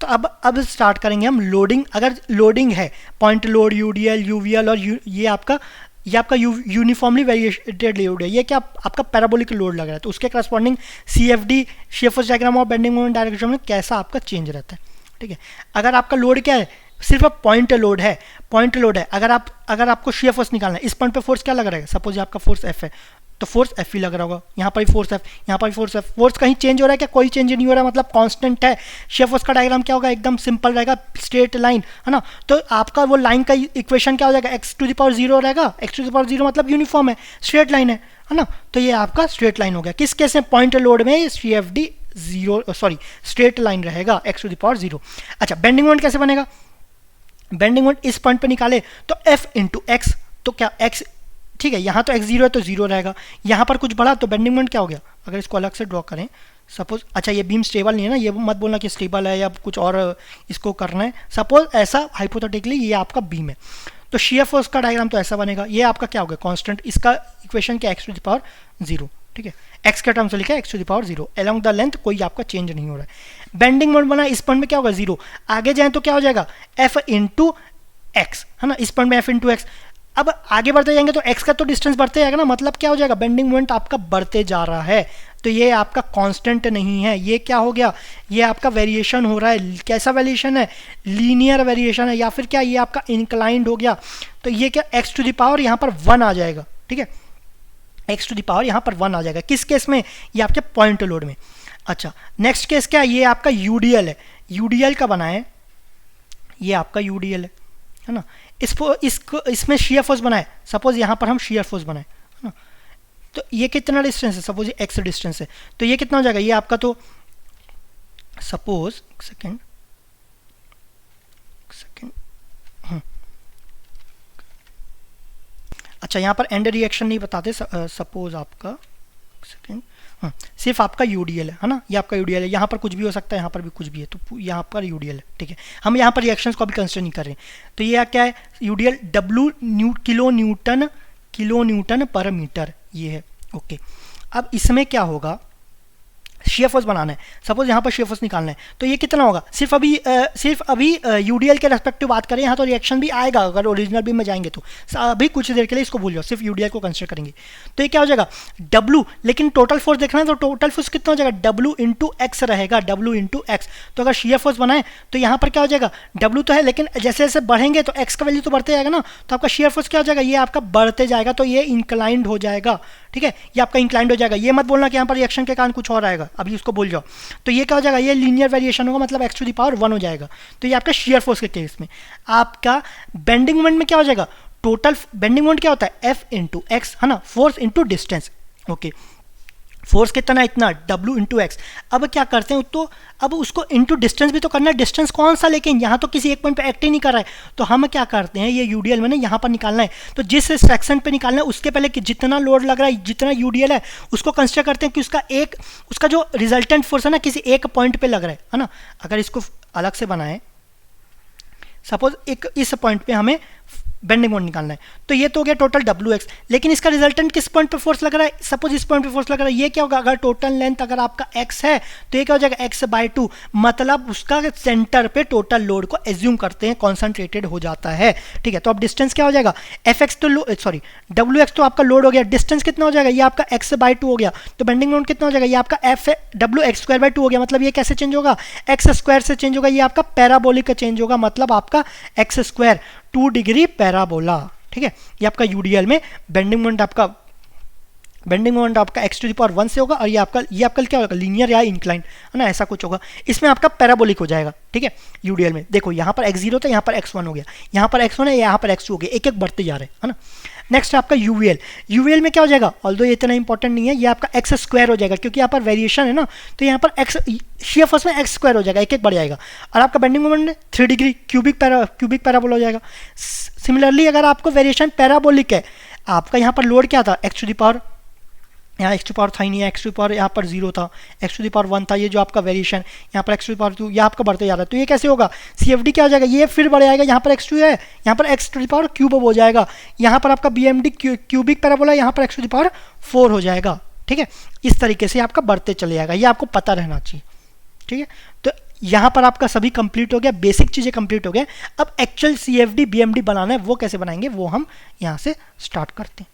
तो अब स्टार्ट करेंगे हम लोडिंग। अगर लोडिंग है, पॉइंट लोड, यूडीएल, यूवीएल और ये आपका यूनिफॉर्मली वेरिएटेड लोड है, ये क्या आपका पैराबोलिक लोड लग रहा है, तो उसके corresponding CFD, shape force diagram और बेंडिंग मोमेंट डायरेक्शन में कैसा आपका चेंज रहता है। ठीक है, अगर आपका लोड क्या है, सिर्फ पॉइंट लोड है, पॉइंट लोड है, अगर आपको शेयर फोर्स निकालना है, इस पॉइंट पे फोर्स क्या लग रहा है, सपोज आपका फोर्स एफ है तो फोर्स एफ ही लग रहा होगा, यहाँ पर भी फोर्स एफ, यहाँ पर भी फोर्स एफ। फोर्स कहीं चेंज हो रहा है क्या, कोई चेंज नहीं हो रहा है, मतलब कांस्टेंट है। शेयर फोर्स का डायग्राम क्या होगा, एकदम सिंपल रहेगा, स्ट्रेट लाइन, है ना। तो आपका वो लाइन का इक्वेशन क्या हो जाएगा, x⁴0 रहेगा। x⁴0 मतलब यूनिफॉर्म है, स्ट्रेट लाइन है ना। तो ये आपका स्ट्रेट लाइन हो गया। किस केस में, पॉइंट लोड में CFD 0, सॉरी स्ट्रेट लाइन रहेगा x⁴0। अच्छा, बेंडिंग मोमेंट कैसे बनेगा, बेंडिंग मोमेंट इस पॉइंट पे निकाले तो f × x, तो क्या x, ठीक है, यहाँ तो x0 है तो 0 रहेगा, यहाँ पर कुछ बढ़ा तो बेंडिंग मोमेंट क्या हो गया। अगर इसको अलग से ड्रॉ करें, सपोज, अच्छा ये बीम स्टेबल नहीं है ना, ये मत बोलना कि स्टेबल है या कुछ और इसको करना है। सपोज ऐसा हाइपोथेटिकली ये आपका बीम है, तो शियर फोर्स का डायग्राम तो ऐसा बनेगा। ये आपका क्या हो गया, कांस्टेंट, इसका इक्वेशन क्या, x⁴0। ठीक है, x के टर्म से लिखा है x⁴0, अलोंग द लेंथ कोई आपका चेंज नहीं हो रहा है। बेंडिंग मोमेंट बना, इस पॉइंट में क्या होगा 0, आगे जाए तो क्या हो जाएगा f × x, है ना, इस पॉइंट में f × x। अब आगे बढ़ते जाएंगे तो x का तो डिस्टेंस बढ़ते जाएगा ना, मतलब क्या हो जाएगा, बेंडिंग मोमेंट आपका बढ़ते जा रहा है, तो ये आपका कांस्टेंट नहीं है, ये क्या हो गया, ये आपका वेरिएशन हो रहा है। कैसा वेरिएशन है, लीनियर वेरिएशन है, या फिर क्या ये आपका इंक्लाइंड हो गया। तो ये क्या x⁴ यहाँ पर 1 आ जाएगा। ठीक है, x⁴ यहाँ पर 1 आ जाएगा। किस केस में, ये आपके पॉइंट लोड में। अच्छा, नेक्स्ट केस क्या है, ये आपका यूडीएल है। यूडीएल का बना है, ये आपका यूडीएल है ना। इसमें शियर फोर्स बनाए, सपोज यहाँ पर हम शियर फोर्स बनाए, है ना। तो ये कितना डिस्टेंस है, सपोज ये x डिस्टेंस है, तो ये कितना हो जाएगा, ये आपका तो सपोज सेकेंड अच्छा, यहाँ पर एंड रिएक्शन नहीं बताते, सपोज आपका सेकेंड, सिर्फ आपका यूडीएल है ना, ये आपका यूडीएल है, यहाँ पर कुछ भी हो सकता है, यहाँ पर भी कुछ भी है, तो यहाँ पर यूडीएल है। ठीक है, हम यहाँ पर रिएक्शंस को भी कंसिडर नहीं कर रहे हैं। तो ये क्या है, UDL W kilo newton per metre, ये है। ओके, अब इसमें क्या होगा, शेयर फोर्स बनाना है, सपोज यहाँ पर शेयर फोर्स निकालना है, तो ये कितना होगा, सिर्फ अभी यूडीएल के रेस्पेक्टिव बात करें, यहाँ तो रिएक्शन भी आएगा अगर ओरिजिनल बीम में जाएंगे, तो अभी कुछ देर के लिए इसको भूल जाओ, सिर्फ यूडीएल को कंसिडर करेंगे। तो ये क्या हो जाएगा W, लेकिन टोटल फोर्स देखना है तो टोटल फोर्स कितना हो जाएगा, W × x रहेगा, W × x। तो अगर शेयर फोर्स बनाए तो यहाँ पर क्या हो जाएगा, W तो है, लेकिन जैसे जैसे बढ़ेंगे तो x का वैल्यू तो बढ़ते जाएगा ना, तो आपका शेयर फोर्स क्या हो जाएगा, ये आपका बढ़ते जाएगा, तो ये इंक्लाइंड हो जाएगा। ठीक है, ये आपका इंक्लाइंड हो जाएगा। ये मत बोलना कि यहाँ पर रिएक्शन के कारण कुछ और आएगा, अभी उसको भूल जाओ। तो ये क्या हो जाएगा, ये लीनियर वेरिएशन होगा, मतलब x⁴ 1 हो जाएगा। तो ये आपका शियर फोर्स के केस में। आपका बेंडिंग मोमेंट में क्या हो जाएगा, टोटल बेंडिंग मोमेंट क्या होता है, F इंटू एक्स, है ना, force into distance. Okay, force कितना, इतना, W इंटू एक्स। अब क्या करते हैं, तो अब उसको इंटू डिस्टेंस भी तो करना है, डिस्टेंस कौन सा, लेकिन यहाँ तो किसी एक पॉइंट पे एक्ट ही नहीं कर रहा है, तो हम क्या करते हैं, ये यूडीएल में ना यहाँ पर निकालना है, तो जिस सेक्शन पे निकालना है उसके पहले कि जितना लोड लग रहा है, जितना यूडीएल है, उसको कंसिडर करते हैं कि उसका जो रिजल्टेंट फोर्स है ना किसी एक पॉइंट पे लग रहा है ना। अगर इसको अलग से बनाए, सपोज एक इस पॉइंट पे हमें बेंडिंग मोमेंट निकालना है, तो ये तो हो गया टोटल डब्ल्यू एक्स, लेकिन इसका रिजल्टेंट किस पॉइंट पे फोर्स लग रहा है, सपोज इस पॉइंट पे फोर्स लग रहा है, ये क्या होगा, अगर टोटल लेंथ अगर आपका एक्स है तो ये क्या हो जाएगा x/2, मतलब उसका सेंटर पे टोटल लोड को एज्यूम करते हैं कॉन्सेंट्रेटेड हो जाता है, ठीक है। तो अब डिस्टेंस क्या हो जाएगा, एफ एक्स तो सॉरी डब्ल्यू एक्स तो आपका लोड हो गया, डिस्टेंस कितना हो जाएगा, ये आपका x/2 हो गया, तो बेंडिंग मोमेंट कितना हो जाएगा, ये आपका WX²/2 हो गया, मतलब ये कैसे चेंज होगा, x² से चेंज होगा, ये आपका पैराबोलिक का चेंज होगा, मतलब आपका x², 2 डिग्री पैराबोला, ठीक है। ये आपका यूडीएल में बेंडिंग मोमेंट आपका x⁻1 से होगा, और ये आपका क्या होगा, लीनियर या इंक्लाइन, है ना, ऐसा कुछ होगा, इसमें आपका पैराबोलिक हो जाएगा, ठीक है। यूडीएल में देखो यहाँ पर x0 था, यहाँ पर x1 हो गया, यहाँ पर x1 है, यहाँ पर x2 हो गया, एक एक बढ़ते जा रहे हैं, है ना। नेक्स्ट आपका यूवीएल में क्या हो जाएगा, ऑल्दो ये इतना इंपॉर्टेंट नहीं है, ये आपका x² हो जाएगा, क्योंकि यहाँ पर वेरिएशन है ना, तो यहाँ पर शियर फोर्स में x² हो जाएगा, एक एक बढ़ जाएगा, और आपका bending moment 3 degree cubic parabola हो जाएगा। सिमिलरली अगर आपको वेरिएशन पैराबोलिक है, आपका यहाँ पर लोड क्या था, यहाँ x⁻, था ही नहीं, x⁻, यहाँ पर 0 था, x⁻1 था, ये जो आपका वेरिएशन, यहाँ पर x⁻2, ये आपका बढ़ते जा रहा है, तो ये कैसे होगा, CFD क्या हो जाएगा, ये फिर बढ़ जाएगा, यहाँ पर x2 है, यहाँ पर x⁻³ हो जाएगा, यहाँ पर आपका BMD क्यूबिक पैराबोला, यहाँ पर x⁻4 हो जाएगा, ठीक है। इस तरीके से आपका बढ़ते चले जाएगा, ये आपको पता रहना चाहिए, ठीक है। तो यहाँ पर आपका सभी कंप्लीट हो गया, बेसिक चीज़ें कंप्लीट हो गया। अब एक्चुअल CFD BMD बनाना है, वो कैसे बनाएंगे, वो हम यहाँ से स्टार्ट करते हैं।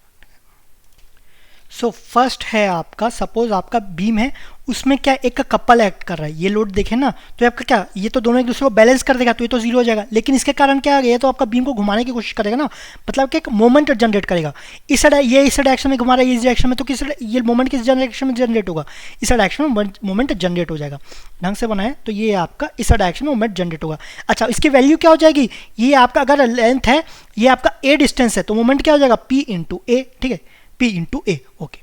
सो फर्स्ट है आपका, सपोज आपका बीम है, उसमें क्या एक कपल एक्ट कर रहा है, ये लोड देखें ना, तो आपका क्या, ये तो दोनों एक दूसरे को बैलेंस कर देगा, तो ये तो जीरो हो जाएगा, लेकिन इसके कारण क्या आ गया, ये तो आपका बीम को घुमाने की कोशिश करेगा ना, मतलब कि एक मोमेंट जनरेट करेगा, इस डायरेक्शन में घुमा रहा है, इस डायरेक्शन में, तो किस ये मोमेंट किस डायरेक्शन में जनरेट होगा, इस डायरेक्शन में मोमेंट जनरेट हो जाएगा। ढंग से बनाए तो ये आपका इस डायरेक्शन में मोमेंट जनरेट होगा। अच्छा, इसकी वैल्यू क्या हो जाएगी, ये आपका अगर लेंथ है, ये आपका a डिस्टेंस है, तो मोमेंट क्या हो जाएगा, P इंटू ए, ठीक है, P इंटू ए। ओके,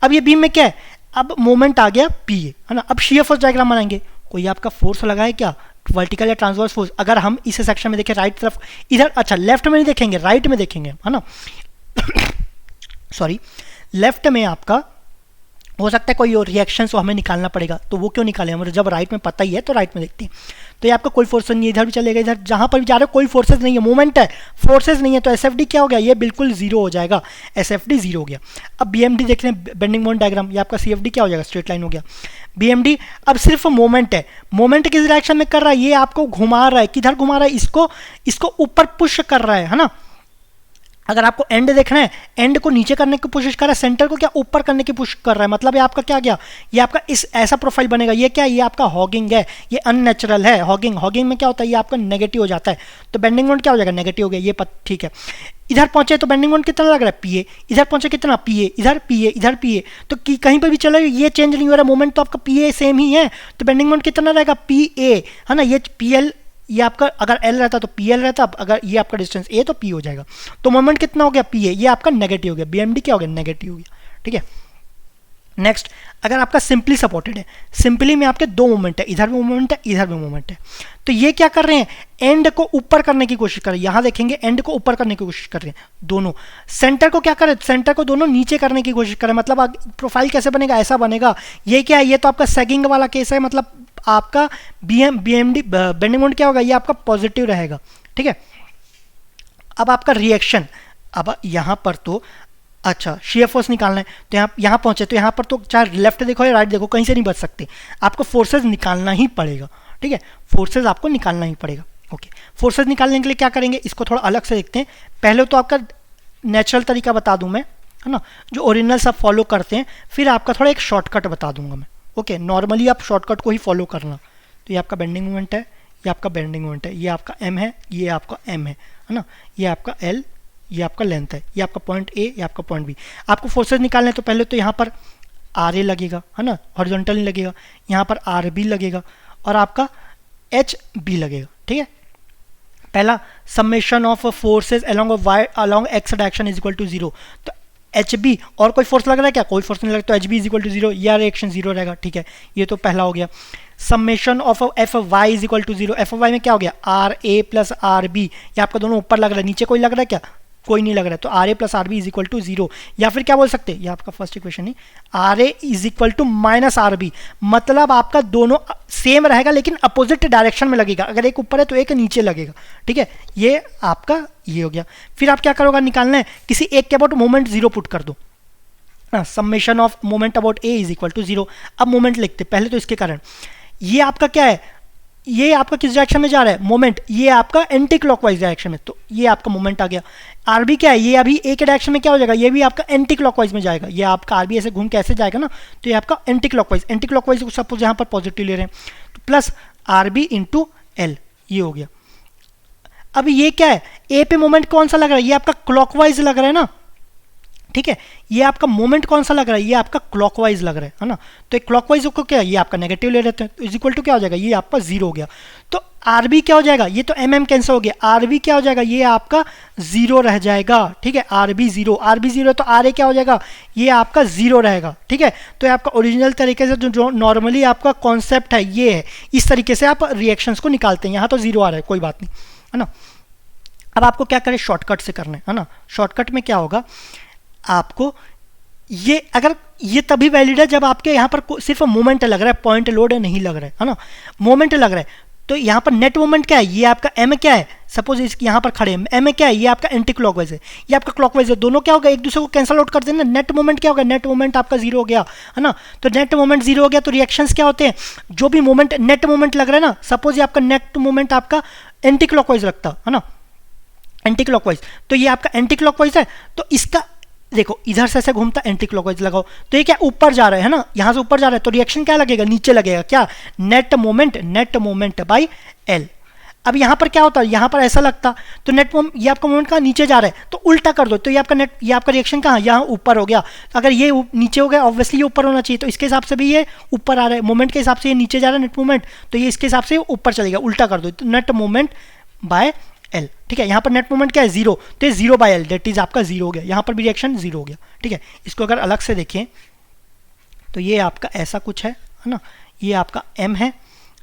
अब ये बीम में क्या है, अब मोमेंट आ गया P है ना। अब शियर फोर्स डायग्राम बनाएंगे, कोई आपका फोर्स लगा है क्या, वर्टिकल या ट्रांसवर्स फोर्स। अगर हम इस सेक्शन में देखें राइट तरफ, इधर अच्छा लेफ्ट में नहीं देखेंगे, राइट में देखेंगे, है ना सॉरी, लेफ्ट में आपका हो सकता है कोई और रिएक्शन तो हमें निकालना पड़ेगा, तो वो क्यों निकाले हमें, जब राइट में पता ही है तो राइट में देखते हैं। तो ये आपका कोई फोर्स नहीं है, इधर भी चलेगा, इधर जहाँ पर भी जा रहे हो कोई फोर्सेज नहीं है, मोमेंट है, फोर्सेज नहीं है, तो SFD क्या हो गया, ये बिल्कुल जीरो हो जाएगा, SFD जीरो हो गया। अब BMD देख रहे हैं, बेंडिंग मोमेंट डायग्राम, ये आपका CFD क्या हो जाएगा, स्ट्रेट लाइन हो गया। BMD अब सिर्फ मोमेंट है, मोमेंट किस डायरेक्शन में कर रहा है, ये आपको घुमा रहा है, किधर घुमा रहा है, इसको ऊपर पुश कर रहा है ना। अगर आपको एंड देखना है, एंड को नीचे करने की कोशिश कर रहा है, सेंटर को क्या ऊपर करने की कोशिश कर रहा है, मतलब ये आपका क्या गया, ये आपका इस ऐसा प्रोफाइल बनेगा। ये क्या है, ये आपका हॉगिंग है, ये अननेचुरल है। हॉगिंग में क्या होता है, ये आपका नेगेटिव हो जाता है, तो बेंडिंग मोमेंट क्या हो जाएगा, नेगेटिव हो गया, ये ठीक है। इधर पहुंचे तो बेंडिंग मोमेंट कितना लग रहा है, PA, इधर पहुंचे कितना PA, इधर PA, इधर PA, तो कहीं पर भी चलो ये चेंज नहीं हो रहा, मोमेंट तो आपका PA सेम ही है, तो बेंडिंग मोमेंट कितना रहेगा, PA, है ना। ये PL, ये आपका अगर L रहता तो PL रहता, अगर ये आपका डिस्टेंस A तो P हो जाएगा, तो मोमेंट कितना हो गया, PA, ये आपका नेगेटिव हो गया, BMD क्या हो गया, नेगेटिव हो गया, ठीक है। नेक्स्ट, अगर आपका सिंपली सपोर्टेड है, सिंपली में आपके दो मोमेंट है, इधर भी मोमेंट है, इधर भी मोमेंट है, तो ये क्या कर रहे हैं, एंड को ऊपर करने की कोशिश कर रहे हैं, यहां देखेंगे एंड को ऊपर करने की कोशिश कर रहे हैं दोनों, सेंटर को क्या करें, सेंटर को दोनों नीचे करने की कोशिश करें, मतलब प्रोफाइल कैसे बनेगा, ऐसा बनेगा। ये क्या है, ये तो आपका सैगिंग वाला केस है, मतलब आपका BMD बेंडिंग मोमेंट क्या होगा, ये आपका पॉजिटिव रहेगा, ठीक है। अब आपका रिएक्शन, अब यहाँ पर तो अच्छा शियर फोर्स निकालना है, तो यहाँ पहुंचे, तो यहाँ पर तो चाहे लेफ्ट देखो या राइट देखो, कहीं से नहीं बच सकते, आपको फोर्सेज निकालना ही पड़ेगा, ठीक है, फोर्सेज आपको निकालना ही पड़ेगा। ओके, फोर्सेज निकालने के लिए क्या करेंगे, इसको थोड़ा अलग से देखते हैं। पहले तो आपका नेचुरल तरीका बता दूं मैं, है ना, जो ओरिजिनल सब फॉलो करते हैं, फिर आपका थोड़ा एक शॉर्टकट बता दूंगा मैं। ओके, नॉर्मली आप शॉर्टकट को ही फॉलो करना। तो ये आपका बेंडिंग मोमेंट है, ये आपका बेंडिंग मोमेंट है, ये आपका M है, ये आपका M है ना, ये आपका L, ये आपका लेंथ है, ये आपका पॉइंट A, ये आपका पॉइंट B। आपको फोर्सेज निकालने हैं, तो पहले तो यहाँ पर RA लगेगा, है ना, हॉरिजॉन्टल नहीं लगेगा, यहाँ पर RB लगेगा और आपका HB लगेगा, ठीक है। पहला summation of forces along X direction is equal to zero, तो एच बी और कोई फोर्स लग रहा है क्या, कोई फोर्स नहीं लग रहा, तो H B is equal to zero, या रिएक्शन जीरो रहेगा, ठीक है, ये तो पहला हो गया। Summation of F Y is equal to zero, F Y में क्या हो गया, R A plus R B, ये आपका दोनों ऊपर लग रहा है, नीचे कोई लग रहा है क्या, कोई नहीं लग रहा है, तो R A plus R B is equal to zero, या फिर क्या बोल सकते हैं, ये आपका फर्स्ट इक्वेशन है, R A is equal to minus R B, मतलब आपका दोनों सेम रहेगा लेकिन अपोजिट डायरेक्शन में लगेगा, अगर एक ऊपर है तो एक नीचे लगेगा, ठीक है, ये आपका ये हो गया। फिर आप क्या करोगे, निकालना है किसी एक के अबाउट मोमेंट जीरो पुट कर दो, summation of moment about A is equal to zero. अब मोमेंट लिखते पहले तो इसके कारण, ये आपका क्या है, ये आपका किस डायरेक्शन में जा रहा है मोमेंट, ये आपका एंटी क्लॉकवाइज डायरेक्शन में, तो ये आपका मोमेंट आ गया। आरबी क्या है, ये अभी ए के डायरेक्शन में क्या हो जाएगा, ये भी आपका एंटी क्लॉकवाइज में जाएगा, ये आपका आरबी ऐसे घूम के ऐसे जाएगा ना, तो ये आपका एंटी क्लॉकवाइज को सपोज यहाँ पर पॉजिटिव ले रहे हैं, तो प्लस आरबी इंटू एल, ये हो गया। अब ये क्या है, ए पे मोमेंट कौन सा लग रहा है, ये आपका क्लॉकवाइज लग रहा है ना, ठीक है, ये आपका मोमेंट कौन सा लग रहा है, ये आपका क्लॉकवाइज लग रहा है ना, तो एक क्लॉकवाइज को क्या है, ये आपका नेगेटिव ले रहते हैं, तो इज इक्वल टू क्या हो जाएगा, ये आपका जीरो हो गया, तो आरबी क्या हो जाएगा, ये तो एम कैंसिल हो गया, आरबी क्या हो जाएगा, ये आपका जीरो रह जाएगा, ठीक है, आरबी जीरो, तो आर ए क्या हो जाएगा, ये आपका जीरो रहेगा, ठीक है। तो ये आपका ओरिजिनल तरीके से जो नॉर्मली आपका कॉन्सेप्ट है ये है, इस तरीके से आप रिएक्शंस को निकालते हैं, यहाँ तो जीरो आ रहा है, कोई बात नहीं, है ना। अब आपको क्या करें, शॉर्टकट से करना है ना, शॉर्टकट में क्या होगा, आपको ये अगर ये तभी वैलिड है जब आपके यहाँ पर सिर्फ मोमेंट लग रहा है, पॉइंट लोड नहीं लग रहा है ना, मोमेंट लग रहा है, तो यहाँ पर नेट मोमेंट क्या है, ये आपका एम क्या है, सपोज इस यहाँ पर खड़े हैं, एम क्या है, ये आपका एंटी क्लॉकवाइज है, ये आपका क्लॉकवाइज है, दोनों क्या होगा, एक दूसरे को कैंसल आउट कर देना, नेट मोमेंट क्या होगा, नेट मोमेंट आपका जीरो हो गया, है ना, तो नेट मोमेंट जीरो हो गया, तो रिएक्शंस क्या होते हैं, जो भी मोमेंट नेट मोमेंट लग रहा है ना, सपोज ये आपका नेट मोमेंट आपका एंटी क्लॉकवाइज लगता है ना, एंटी क्लॉकवाइज, तो ये आपका एंटी क्लॉकवाइज है, तो इसका देखो इधर से ऐसे घूमता एंटी क्लॉकवाइज लगाओ, तो ये क्या ऊपर जा रहा है ना, यहां से ऊपर जा रहा है, तो रिएक्शन क्या लगेगा, नीचे लगेगा, क्या, नेट मोमेंट बाय एल। अब यहां पर क्या होता है, यहां पर ऐसा लगता, तो ये आपका मोमेंट कहाँ नीचे जा रहा है, तो उल्टा कर दो, तो ये आपका रिएक्शन कहाँ, यहाँ ऊपर हो गया, अगर ये नीचे हो गया ऑब्वियसली ये ऊपर होना चाहिए, तो इसके हिसाब से भी ये ऊपर आ रहा है, मोमेंट के हिसाब से ये नीचे जा रहा है नेट मोमेंट, तो ये इसके हिसाब से ऊपर चलेगा, उल्टा कर दो, तो नेट मोमेंट बाय एल, ठीक है। यहाँ पर नेट मोमेंट क्या है, जीरो, तो zero by L, that is आपका जीरो हो गया, यहाँ पर भी रिएक्शन जीरो हो गया, ठीक है। इसको अगर अलग से देखें तो ये आपका ऐसा कुछ है ना, ये आपका एम है,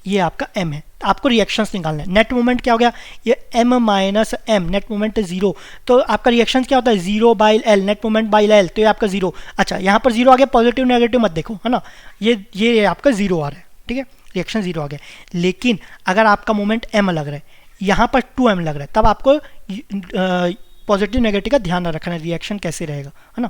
ये आपका एम है, आपको रिएक्शंस निकालना है। नेट मोमेंट क्या हो गया, ये M minus M, net moment zero, तो आपका रिएक्शन क्या होता है, zero by L, net moment by L, तो ये आपका जीरो, अच्छा यहाँ पर जीरो आ गया, पॉजिटिव नेगेटिव मत देखो, है ना, ये आपका जीरो आ रहा है, ठीक है, रिएक्शन जीरो आ गया। लेकिन अगर आपका मोमेंट एम लग रहा है, यहाँ पर 2m लग रहा है, तब आपको पॉजिटिव नेगेटिव का ध्यान रखना है, रिएक्शन कैसे रहेगा, है ना।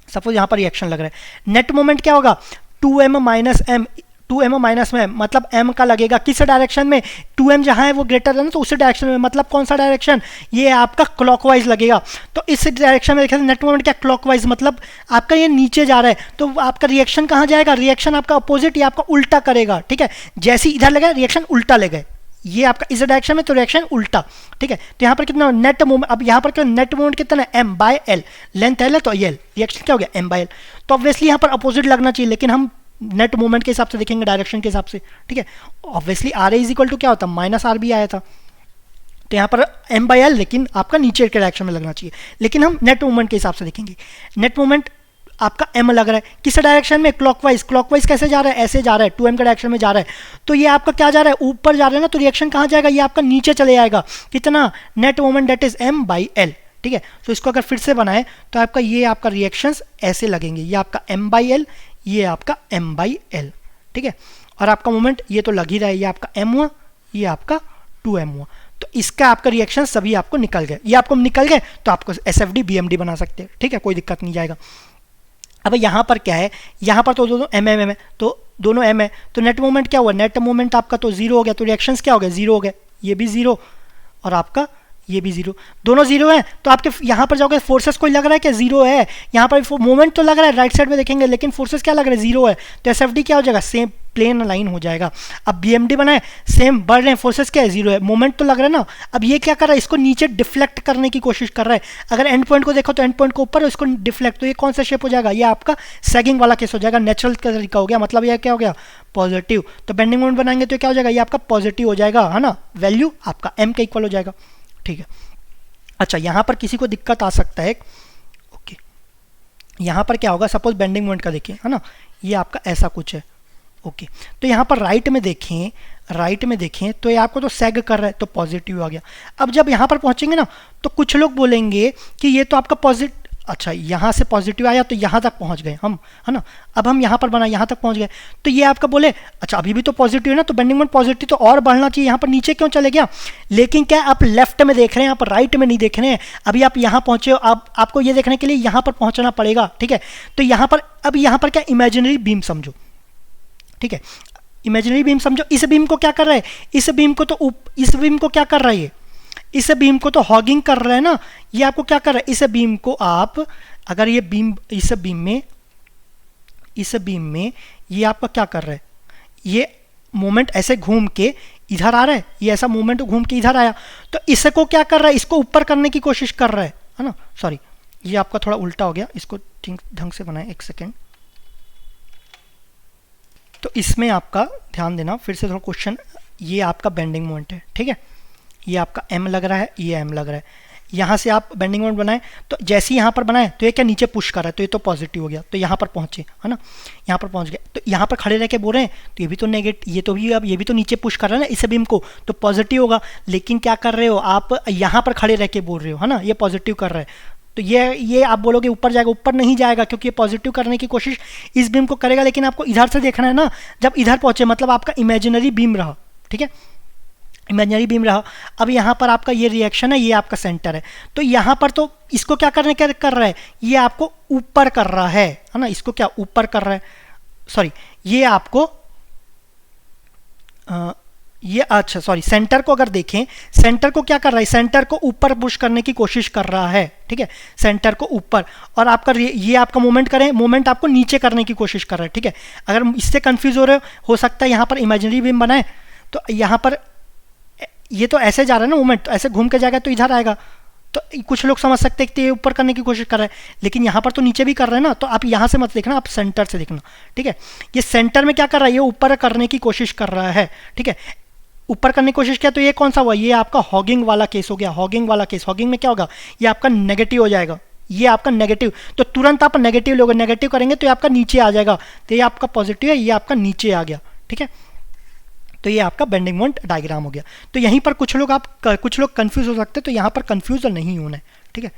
सपोज यहाँ पर रिएक्शन लग रहा है, नेट मोमेंट क्या होगा, 2m minus M, 2m minus में मतलब m का लगेगा किस डायरेक्शन में, 2m जहाँ है वो ग्रेटर है ना, तो उसी डायरेक्शन में, मतलब कौन सा डायरेक्शन, ये आपका क्लॉकवाइज लगेगा, तो इस डायरेक्शन में देखिए नेट मोमेंट क्या, क्लॉकवाइज, मतलब आपका ये नीचे जा रहा है, तो आपका रिएक्शन कहाँ जाएगा, रिएक्शन आपका अपोजिट, ये आपका उल्टा करेगा, ठीक है, जैसे इधर लगा रिएक्शन उल्टा ले गए, ये आपका इस डायरेक्शन में, तो रिएक्शन उल्टा, ठीक है। तो यहाँ पर कितना नेट मोमेंट, अब यहाँ पर क्या नेट मोमेंट कितना है, m by L, length L है तो एल, रिएक्शन क्या हो गया m बाय एल, तो ऑब्वियसली यहाँ पर अपोजिट लगना चाहिए, लेकिन हम नेट मोमेंट के हिसाब से देखेंगे, डायरेक्शन के हिसाब से, ठीक है। Obviously R A is equal to क्या होता है, माइनस आर बी आया था, तो यहाँ पर m बाय एल, लेकिन आपका नीचे के डायरेक्शन में लगना चाहिए, लेकिन हम नेट मोमेंट के हिसाब से देखेंगे। नेट मोमेंट आपका m लग रहा है किस डायरेक्शन में, क्लॉकवाइज कैसे जा रहा है, ऐसे जा रहा है, 2m का डायरेक्शन में जा रहा है, तो ये आपका क्या जा रहा है, ऊपर जा रहा है ना, तो रिएक्शन कहाँ जाएगा, ये आपका नीचे चले जाएगा, कितना, net moment that is m by L, ठीक है। तो इसको अगर फिर से बनाए तो आपका ये आपका रिएक्शंस ऐसे लगेंगे, ये आपका m बाई एल, ये आपका m बाई एल, ठीक है। और आपका मोमेंट ये तो लग ही रहा है, ये आपका m हुआ, ये आपका 2m हुआ, तो इसका आपका रिएक्शन सभी आपको निकल गए, ये आपको निकल गए तो आपको SFD BMD बना सकते हैं, ठीक है, कोई दिक्कत नहीं जाएगा। अब यहाँ पर क्या है, यहाँ पर तो दोनों m है, तो दोनों m है, तो नेट मोमेंट क्या हुआ, नेट मोमेंट आपका तो जीरो हो गया, तो रिएक्शंस क्या हो गया, जीरो हो गया, ये भी जीरो, और आपका ये भी जीरो, दोनों जीरो है। तो आपके यहाँ पर जाओगे फोर्सेस कोई लग रहा है क्या, जीरो है। यहाँ पर मोमेंट तो लग रहा है राइट साइड में देखेंगे, लेकिन फोर्सेस क्या लग रहा है, जीरो है। तो एसएफडी क्या हो जाएगा, सेम प्लेन लाइन हो जाएगा। अब बीएमडी बनाए, सेम बढ़ रहे हैं, फोर्सेस क्या है, जीरो है, मोमेंट तो लग रहा है ना। अब ये क्या कर रहा है, इसको नीचे डिफ्लेक्ट करने की कोशिश कर रहा है। अगर एंड पॉइंट को देखो तो एंड पॉइंट को ऊपर, इसको डिफ्लेक्ट, तो ये कौन सा शेप हो जाएगा, ये आपका सैगिंग वाला केस हो जाएगा, नेचुरल का तरीका हो गया, मतलब ये क्या हो गया, पॉजिटिव। तो बेंडिंग मोमेंट बनाएंगे तो क्या हो जाएगा, ये आपका पॉजिटिव हो जाएगा, है ना, वैल्यू आपका एम के इक्वल हो जाएगा। ठीक है, अच्छा यहाँ पर किसी को दिक्कत आ सकता है, ओके, यहाँ पर क्या होगा, सपोज बेंडिंग मोमेंट का देखिए, है ना, ये आपका ऐसा कुछ है, ओके। तो यहाँ पर राइट में देखें तो ये आपको तो सैग कर रहा है, तो पॉजिटिव आ गया। अब जब यहाँ पर पहुँचेंगे ना, तो कुछ लोग बोलेंगे कि ये तो आपका पॉजिटिव, अच्छा यहाँ से पॉजिटिव आया तो यहाँ तक पहुँच गए हम, है ना। अब हम यहाँ पर बना, यहाँ तक पहुँच गए, तो ये आपका बोले अच्छा अभी भी तो पॉजिटिव है ना, तो बेंडिंग मोमेंट पॉजिटिव तो और बढ़ना चाहिए, यहाँ पर नीचे क्यों चले गया। लेकिन क्या आप लेफ्ट में देख रहे हैं, आप राइट में नहीं देख रहे हैं। अभी आप यहाँ पहुँचे हो, आपको ये देखने के लिए यहाँ पर पहुँचना पड़ेगा, ठीक है। तो यहाँ पर अब यहाँ पर क्या इमेजिनरी बीम समझो, ठीक है, इमेजिनरी बीम समझो। इस बीम को क्या कर रहा है, इस बीम को क्या कर रहा है, इस बीम को तो हॉगिंग कर रहा है ना। ये आपको क्या कर रहा है, इस बीम को आप अगर ये बीम इस बीम में ये आपका क्या कर रहा है, ये मोमेंट ऐसे घूम के इधर आ रहा है, ये ऐसा मोमेंट घूम के इधर आया, तो इसको क्या कर रहा है, इसको ऊपर करने की कोशिश कर रहा है ना। सॉरी, ये आपका थोड़ा उल्टा हो गया, इसको ठीक ढंग से बनाए, एक सेकेंड। तो इसमें आपका ध्यान देना, फिर से थोड़ा क्वेश्चन, ये आपका बेंडिंग मोमेंट है, ठीक है, ये आपका एम लग रहा है, ये एम लग रहा है। यहाँ से आप बेंडिंग मोमेंट बनाए, तो जैसे ही यहाँ पर बनाए तो ये क्या नीचे पुश कर रहा है, तो ये तो पॉजिटिव हो गया, तो यहाँ पर पहुँचे, है ना, यहाँ पर पहुँच गए। तो यहाँ पर खड़े रह के बोल रहे हैं, तो ये भी तो नेगेटिव, ये भी तो नीचे पुश कर रहा है ना इस बीम को, तो पॉजिटिव होगा। लेकिन क्या कर रहे हो आप, यहाँ पर खड़े रह के बोल रहे हो, है ना, ये पॉजिटिव कर रहा है, तो ये आप बोलोगे ऊपर जाएगा, ऊपर नहीं जाएगा, क्योंकि ये पॉजिटिव करने की कोशिश इस बीम को करेगा। लेकिन आपको इधर से देखना है ना, जब इधर पहुंचे मतलब आपका इमेजिनरी बीम रहा, ठीक है, इमेजिनरी बीम रहा। अब यहाँ पर आपका ये रिएक्शन है, ये आपका सेंटर है, तो यहाँ पर तो इसको क्या कर रहा है, ये आपको ऊपर कर रहा है ना, इसको क्या ऊपर कर रहा है, सॉरी, ये आपको ये अच्छा सॉरी, सेंटर को अगर देखें, सेंटर को क्या कर रहा है, सेंटर को ऊपर पुश करने की कोशिश कर रहा है, ठीक है, सेंटर को ऊपर। और आपका ये आपका मूवमेंट करें, मूवमेंट आपको नीचे करने की कोशिश कर रहा है, ठीक है। अगर इससे कंफ्यूज हो सकता है, यहाँ पर इमेजिनरी बीम बनाए तो यहाँ पर ये तो ऐसे जा रहा है ना मूवमेंट, तो ऐसे घूम के जाएगा तो इधर आएगा, तो कुछ लोग समझ सकते हैं कि ये ऊपर करने की कोशिश कर रहा है, लेकिन यहाँ पर तो नीचे भी कर रहे हैं ना। तो आप यहाँ से मत देखना, आप सेंटर से देखना, ठीक है। ये सेंटर में क्या कर रहा है, ये ऊपर करने की कोशिश कर रहा है, ठीक है, ऊपर करने की कोशिश किया, तो ये कौन सा हुआ, ये आपका हॉगिंग वाला केस हो गया। हॉगिंग वाला केस, हॉगिंग में क्या होगा, ये आपका नेगेटिव हो जाएगा, ये आपका नेगेटिव, तो तुरंत आप नेगेटिव लोगे, नेगेटिव करेंगे तो ये आपका नीचे आ जाएगा, तो ये आपका पॉजिटिव है, ये आपका नीचे आ गया, ठीक है। तो ये आपका बेंडिंग मोमेंट डायग्राम हो गया। तो यहीं पर कुछ लोग कंफ्यूज हो सकते हैं, तो यहाँ पर कंफ्यूज नहीं होना है, ठीक है।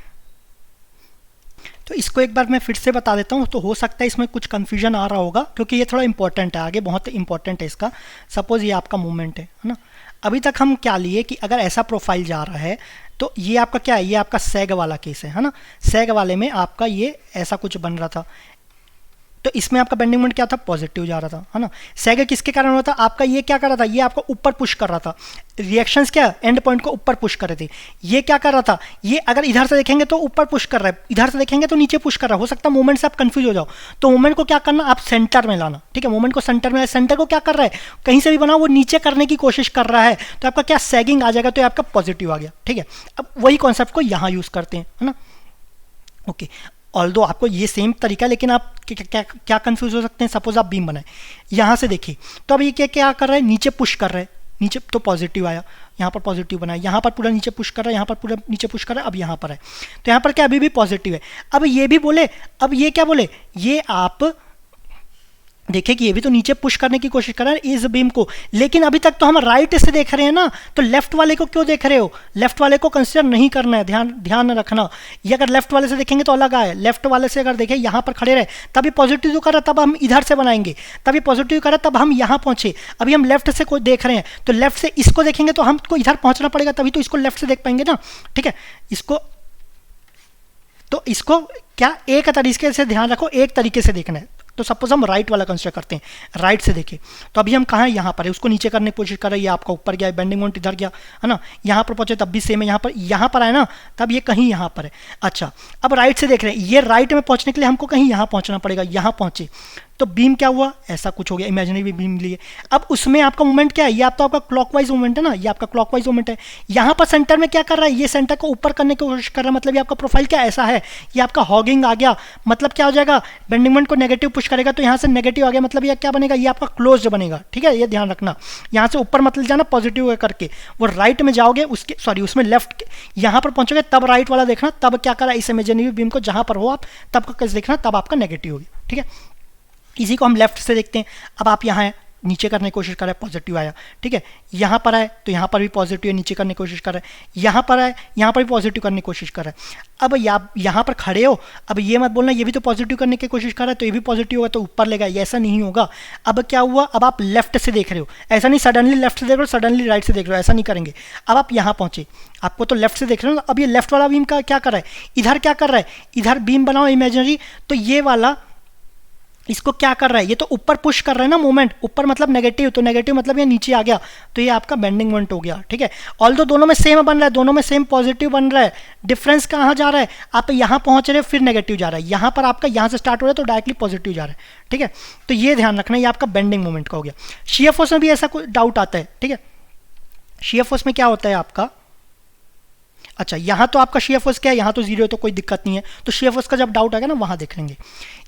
तो इसको एक बार मैं फिर से बता देता हूँ, तो हो सकता है इसमें कुछ कन्फ्यूजन आ रहा होगा, क्योंकि ये थोड़ा इंपॉर्टेंट है, आगे बहुत इंपॉर्टेंट है इसका। सपोज ये आपका मूवमेंट है ना, अभी तक हम क्या लिए कि अगर ऐसा प्रोफाइल जा रहा है तो ये आपका क्या है, ये आपका सैग वाला केस है ना। सैग वाले में आपका ये ऐसा कुछ बन रहा था, तो इसमें आपका बेंडिंग मोमेंट क्या था, पॉजिटिव जा रहा था, है ना। सैग किसके कारण हुआ था, आपका ये क्या कर रहा था, ये आपको ऊपर पुश कर रहा था, रिएक्शंस क्या एंड पॉइंट को ऊपर पुश कर रहे थे। ये क्या कर रहा था, ये अगर इधर से देखेंगे तो ऊपर पुश कर रहा है, इधर से देखेंगे तो नीचे पुश कर रहा है। हो सकता है मूवमेंट से आप कंफ्यूज हो जाओ, तो मूवमेंट को क्या करना, आप सेंटर में लाना, ठीक है। मूवमेंट को सेंटर में, सेंटर को क्या कर रहा है, कहीं से भी बना वो नीचे करने की कोशिश कर रहा है, तो आपका क्या सैगिंग आ जाएगा, तो आपका पॉजिटिव आ गया, ठीक है। अब वही कॉन्सेप्ट को यहाँ यूज करते हैं, है ना, ओके। ऑल्दो आपको ये सेम तरीका, लेकिन आप क्या कंफ्यूज हो सकते हैं। सपोज आप बीम बनाए, यहाँ से देखिए, तो अब ये क्या कर रहा है, नीचे पुश कर रहा है, नीचे तो पॉजिटिव आया, यहाँ पर पॉजिटिव बनाया, यहाँ पर पूरा नीचे पुश कर रहा है, यहाँ पर पूरा नीचे पुश कर रहा है, अब यहाँ पर है, तो यहाँ पर क्या अभी भी पॉजिटिव है। अब ये भी बोले, अब ये क्या बोले, ये आप देखिए कि ये भी तो नीचे पुश करने की कोशिश कर रहा है इस बीम को, लेकिन अभी तक तो हम राइट से देख रहे हैं ना, तो लेफ्ट वाले को क्यों देख रहे हो, लेफ्ट वाले को कंसीडर नहीं करना है, ध्यान रखना। ये अगर लेफ्ट वाले से देखेंगे तो अलग आए, लेफ्ट वाले से अगर देखें यहाँ पर खड़े रहे, तभी पॉजिटिव जो कर रहा तब हम इधर से बनाएंगे, तभी पॉजिटिव कर रहा तब हम यहाँ पहुँचे। अभी हम लेफ्ट से कोई देख रहे हैं, तो लेफ्ट से इसको देखेंगे तो हमको इधर पहुँचना पड़ेगा, तभी तो इसको लेफ्ट से देख पाएंगे ना, ठीक है। इसको क्या एक तरीके से ध्यान रखो, एक तरीके से देखना है, तो सपोज हम राइट वाला कंसिडर करते हैं, राइट से देखें तो अभी हम कहाँ हैं, यहाँ पर है, उसको नीचे करने की कोशिश कर रहे हैं, ये आपका ऊपर गया, बेंडिंग मोमेंट इधर गया है ना, यहाँ पर पहुंचे तब भी सेम है, यहाँ पर आए ना तब ये कहीं यहाँ पर है। अच्छा अब राइट से देख रहे हैं, ये राइट में पहुंचने के लिए हमको कहीं यहाँ पहुंचना पड़ेगा, यहाँ पहुंचे तो बीम क्या हुआ, ऐसा कुछ हो गया, इमेजिनरी बीम लिए। अब उसमें आपका मूवमेंट क्या है, ये आपका क्लॉकवाइज मूवमेंट है ना, ये आपका क्लॉकवाइज मूवमेंट है। यहाँ पर सेंटर में क्या कर रहा है, ये सेंटर को ऊपर करने की कोशिश कर रहा है, मतलब ये आपका प्रोफाइल क्या ऐसा है, ये आपका हॉगिंग आ गया, मतलब क्या हो जाएगा, बेंडिंग मोमेंट को नेगेटिव पुश करेगा तो यहाँ से नेगेटिव आ गया, मतलब ये क्या बनेगा, ये आपका क्लोज बनेगा। ठीक है, ये ध्यान रखना, यहाँ से ऊपर मतलब जाना पॉजिटिव करके, वो राइट में जाओगे उसके सॉरी उसमें लेफ्ट यहाँ पर पहुंचोगे तब राइट वाला देखना, तब क्या करा इस इमेजिनरी बीम को जहां पर हो आप तब का कैसे देखना, तब आपका नेगेटिव होगी। ठीक है, इसी को हम लेफ्ट से देखते हैं। अब आप यहाँ हैं, नीचे करने की कोशिश कर रहे हैं, पॉजिटिव आया। ठीक है, यहाँ पर आए तो यहाँ पर भी पॉजिटिव है, नीचे करने की कोशिश कर रहे हैं, यहाँ पर आए यहाँ पर भी पॉजिटिव करने की कोशिश कर रहे हैं। अब यहाँ पर खड़े हो, अब ये मत बोलना ये भी तो पॉजिटिव करने की कोशिश कर रहा है तो ये भी पॉजिटिव होगा तो ऊपर लेगा, ये ऐसा नहीं होगा। अब क्या हुआ, अब आप लेफ्ट से देख रहे हो, ऐसा नहीं सडनली लेफ्ट से देख रहे हो सडनली राइट से देख रहे हो, ऐसा नहीं करेंगे। अब आप यहाँ पहुंचे, आपको तो लेफ्ट से देख रहे हो, अब ये लेफ्ट वाला बीम का क्या कर रहा है, इधर क्या कर रहा है, इधर बीम बनाओ इमेजिनरी, तो ये वाला इसको क्या कर रहा है, ये तो ऊपर पुश कर रहा है ना मूवमेंट, ऊपर मतलब नेगेटिव, तो नेगेटिव मतलब ये नीचे आ गया, तो ये आपका बेंडिंग मोमेंट हो गया। ठीक है, ऑल्दो दोनों में सेम बन रहा है, दोनों में सेम पॉजिटिव बन रहा है, डिफरेंस कहाँ जा रहा है, आप यहाँ पहुंच रहे हो फिर नेगेटिव जा रहा है, यहाँ पर आपका यहाँ से स्टार्ट हो रहा है तो डायरेक्टली पॉजिटिव जा रहा है। ठीक है, तो ये ध्यान रखना, ये आपका बेंडिंग मोमेंट का हो गया। शियर फोर्स में भी ऐसा कोई डाउट आता है। ठीक है, शियर फोर्स में क्या होता है आपका, अच्छा यहाँ तो आपका शियर फोर्स क्या है, यहाँ तो जीरो है तो कोई दिक्कत नहीं है, तो शियर फोर्स का जब डाउट आएगा ना वहाँ देख लेंगे।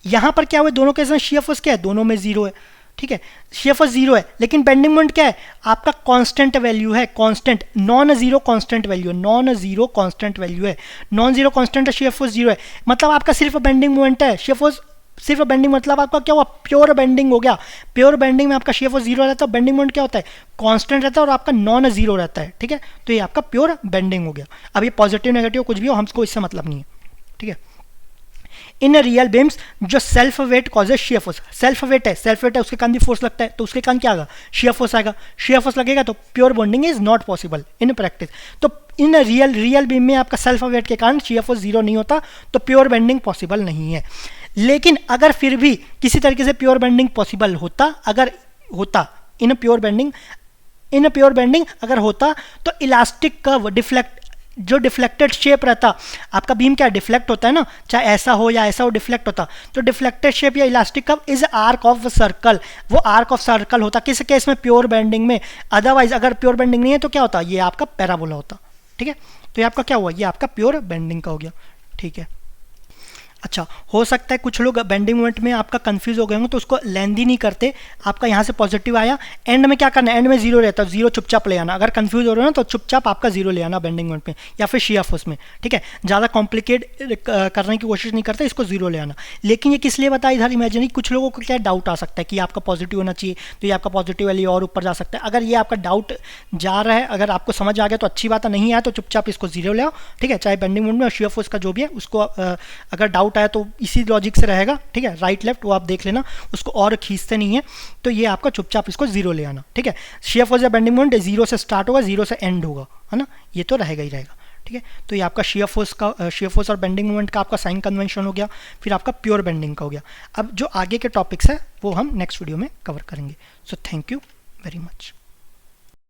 यहाँ पर क्या हुआ, दोनों के साथ शियर फोर्स क्या है, दोनों में जीरो है। ठीक है, शियर फोर्स जीरो है लेकिन बेंडिंग मोमेंट क्या है आपका, कांस्टेंट वैल्यू है, constant non zero constant value है, नॉन जीरो कांस्टेंट वैल्यू है, नॉन जीरो कांस्टेंट है, शियर फोर्स जीरो है, मतलब आपका सिर्फ बेंडिंग मोमेंट है, शियर फोर्स सिर्फ बेंडिंग मतलब आपका क्या हुआ, प्योर बेंडिंग हो गया। प्योर बेंडिंग में आपका शियर फोर्स जीरो रहता है, बेंडिंग मोमेंट क्या होता है, कांस्टेंट रहता है और आपका नॉन जीरो रहता है। ठीक है, तो ये आपका प्योर बेंडिंग हो गया। अब ये पॉजिटिव नेगेटिव कुछ भी हो, हमको इससे मतलब नहीं है। ठीक है, इन रियल बीम्स जो self weight causes shear force, self weight है उसके कारण भी फोर्स लगता है तो उसके कारण क्या आएगा, शियर फोर्स आएगा, शियर फोर्स लगेगा तो pure bonding is not possible in practice. तो इन रियल बीम में आपका सेल्फ वेट के कारण शियर फोर्स जीरो नहीं होता तो प्योर बेंडिंग पॉसिबल नहीं है। लेकिन अगर फिर भी किसी तरीके से प्योर बेंडिंग पॉसिबल होता, अगर होता इन प्योर बेंडिंग अगर होता तो इलास्टिक कर्व जो डिफ्लेक्टेड शेप रहता, आपका बीम क्या डिफ्लेक्ट होता है ना, चाहे ऐसा हो या ऐसा हो डिफ्लेक्ट होता, तो डिफ्लेक्टेड शेप या elastic curve is arc of circle, वो आर्क ऑफ सर्कल होता किस केस में, प्योर बेंडिंग में। अदरवाइज अगर प्योर बेंडिंग नहीं है तो क्या होता, ये आपका पैराबोला होता। ठीक है, तो ये आपका क्या हुआ, ये आपका प्योर बेंडिंग का हो गया। ठीक है, अच्छा हो सकता है कुछ लोग बेंडिंग मोमेंट में आपका कंफ्यूज हो गए होंगे तो उसको लेंदी नहीं करते, आपका यहाँ से पॉजिटिव आया, एंड में क्या करना है, एंड में जीरो रहता है, जीरो चुपचाप ले आना। अगर कंफ्यूज हो रहे हो ना तो चुपचाप आपका जीरो ले आना बेंडिंग मोमेंट में या फिर शियर फोर्स में। ठीक है, ज़्यादा कॉम्प्लिकेट करने की कोशिश नहीं करते, इसको जीरो ले आना। लेकिन ये किस लिए बताया, इधर इमेजिनरी कुछ लोगों को क्या डाउट आ सकता है कि आपका पॉजिटिव होना चाहिए तो ये आपका पॉजिटिव वैल्यू और ऊपर जा सकता है। अगर ये आपका डाउट जा रहा है, अगर आपको समझ आ गया तो अच्छी बात है, नहीं आया तो चुपचाप इसको जीरो ले आओ। ठीक है, चाहे बेंडिंग मोमेंट में और शियर फोर्स का जो भी है उसको अगर डाउट आया तो इसी लॉजिक से रहेगा। ठीक है, राइट लेफ्ट वो आप देख लेना, उसको और खींचते नहीं है, तो ये आपका चुपचाप इसको जीरो ले आना। ठीक है, शियर फोर्स या बेंडिंग मोमेंट जीरो से स्टार्ट होगा, जीरो से एंड होगा, है ना, ये तो रहेगा ही रहेगा। ठीक है, तो ये आपका शियर फोर्स और बेंडिंग मोमेंट का आपका साइन कन्वेंशन हो गया, फिर आपका प्योर बेंडिंग का हो गया। अब जो आगे के टॉपिक्स है वो हम नेक्स्ट वीडियो में कवर करेंगे। So thank you very much.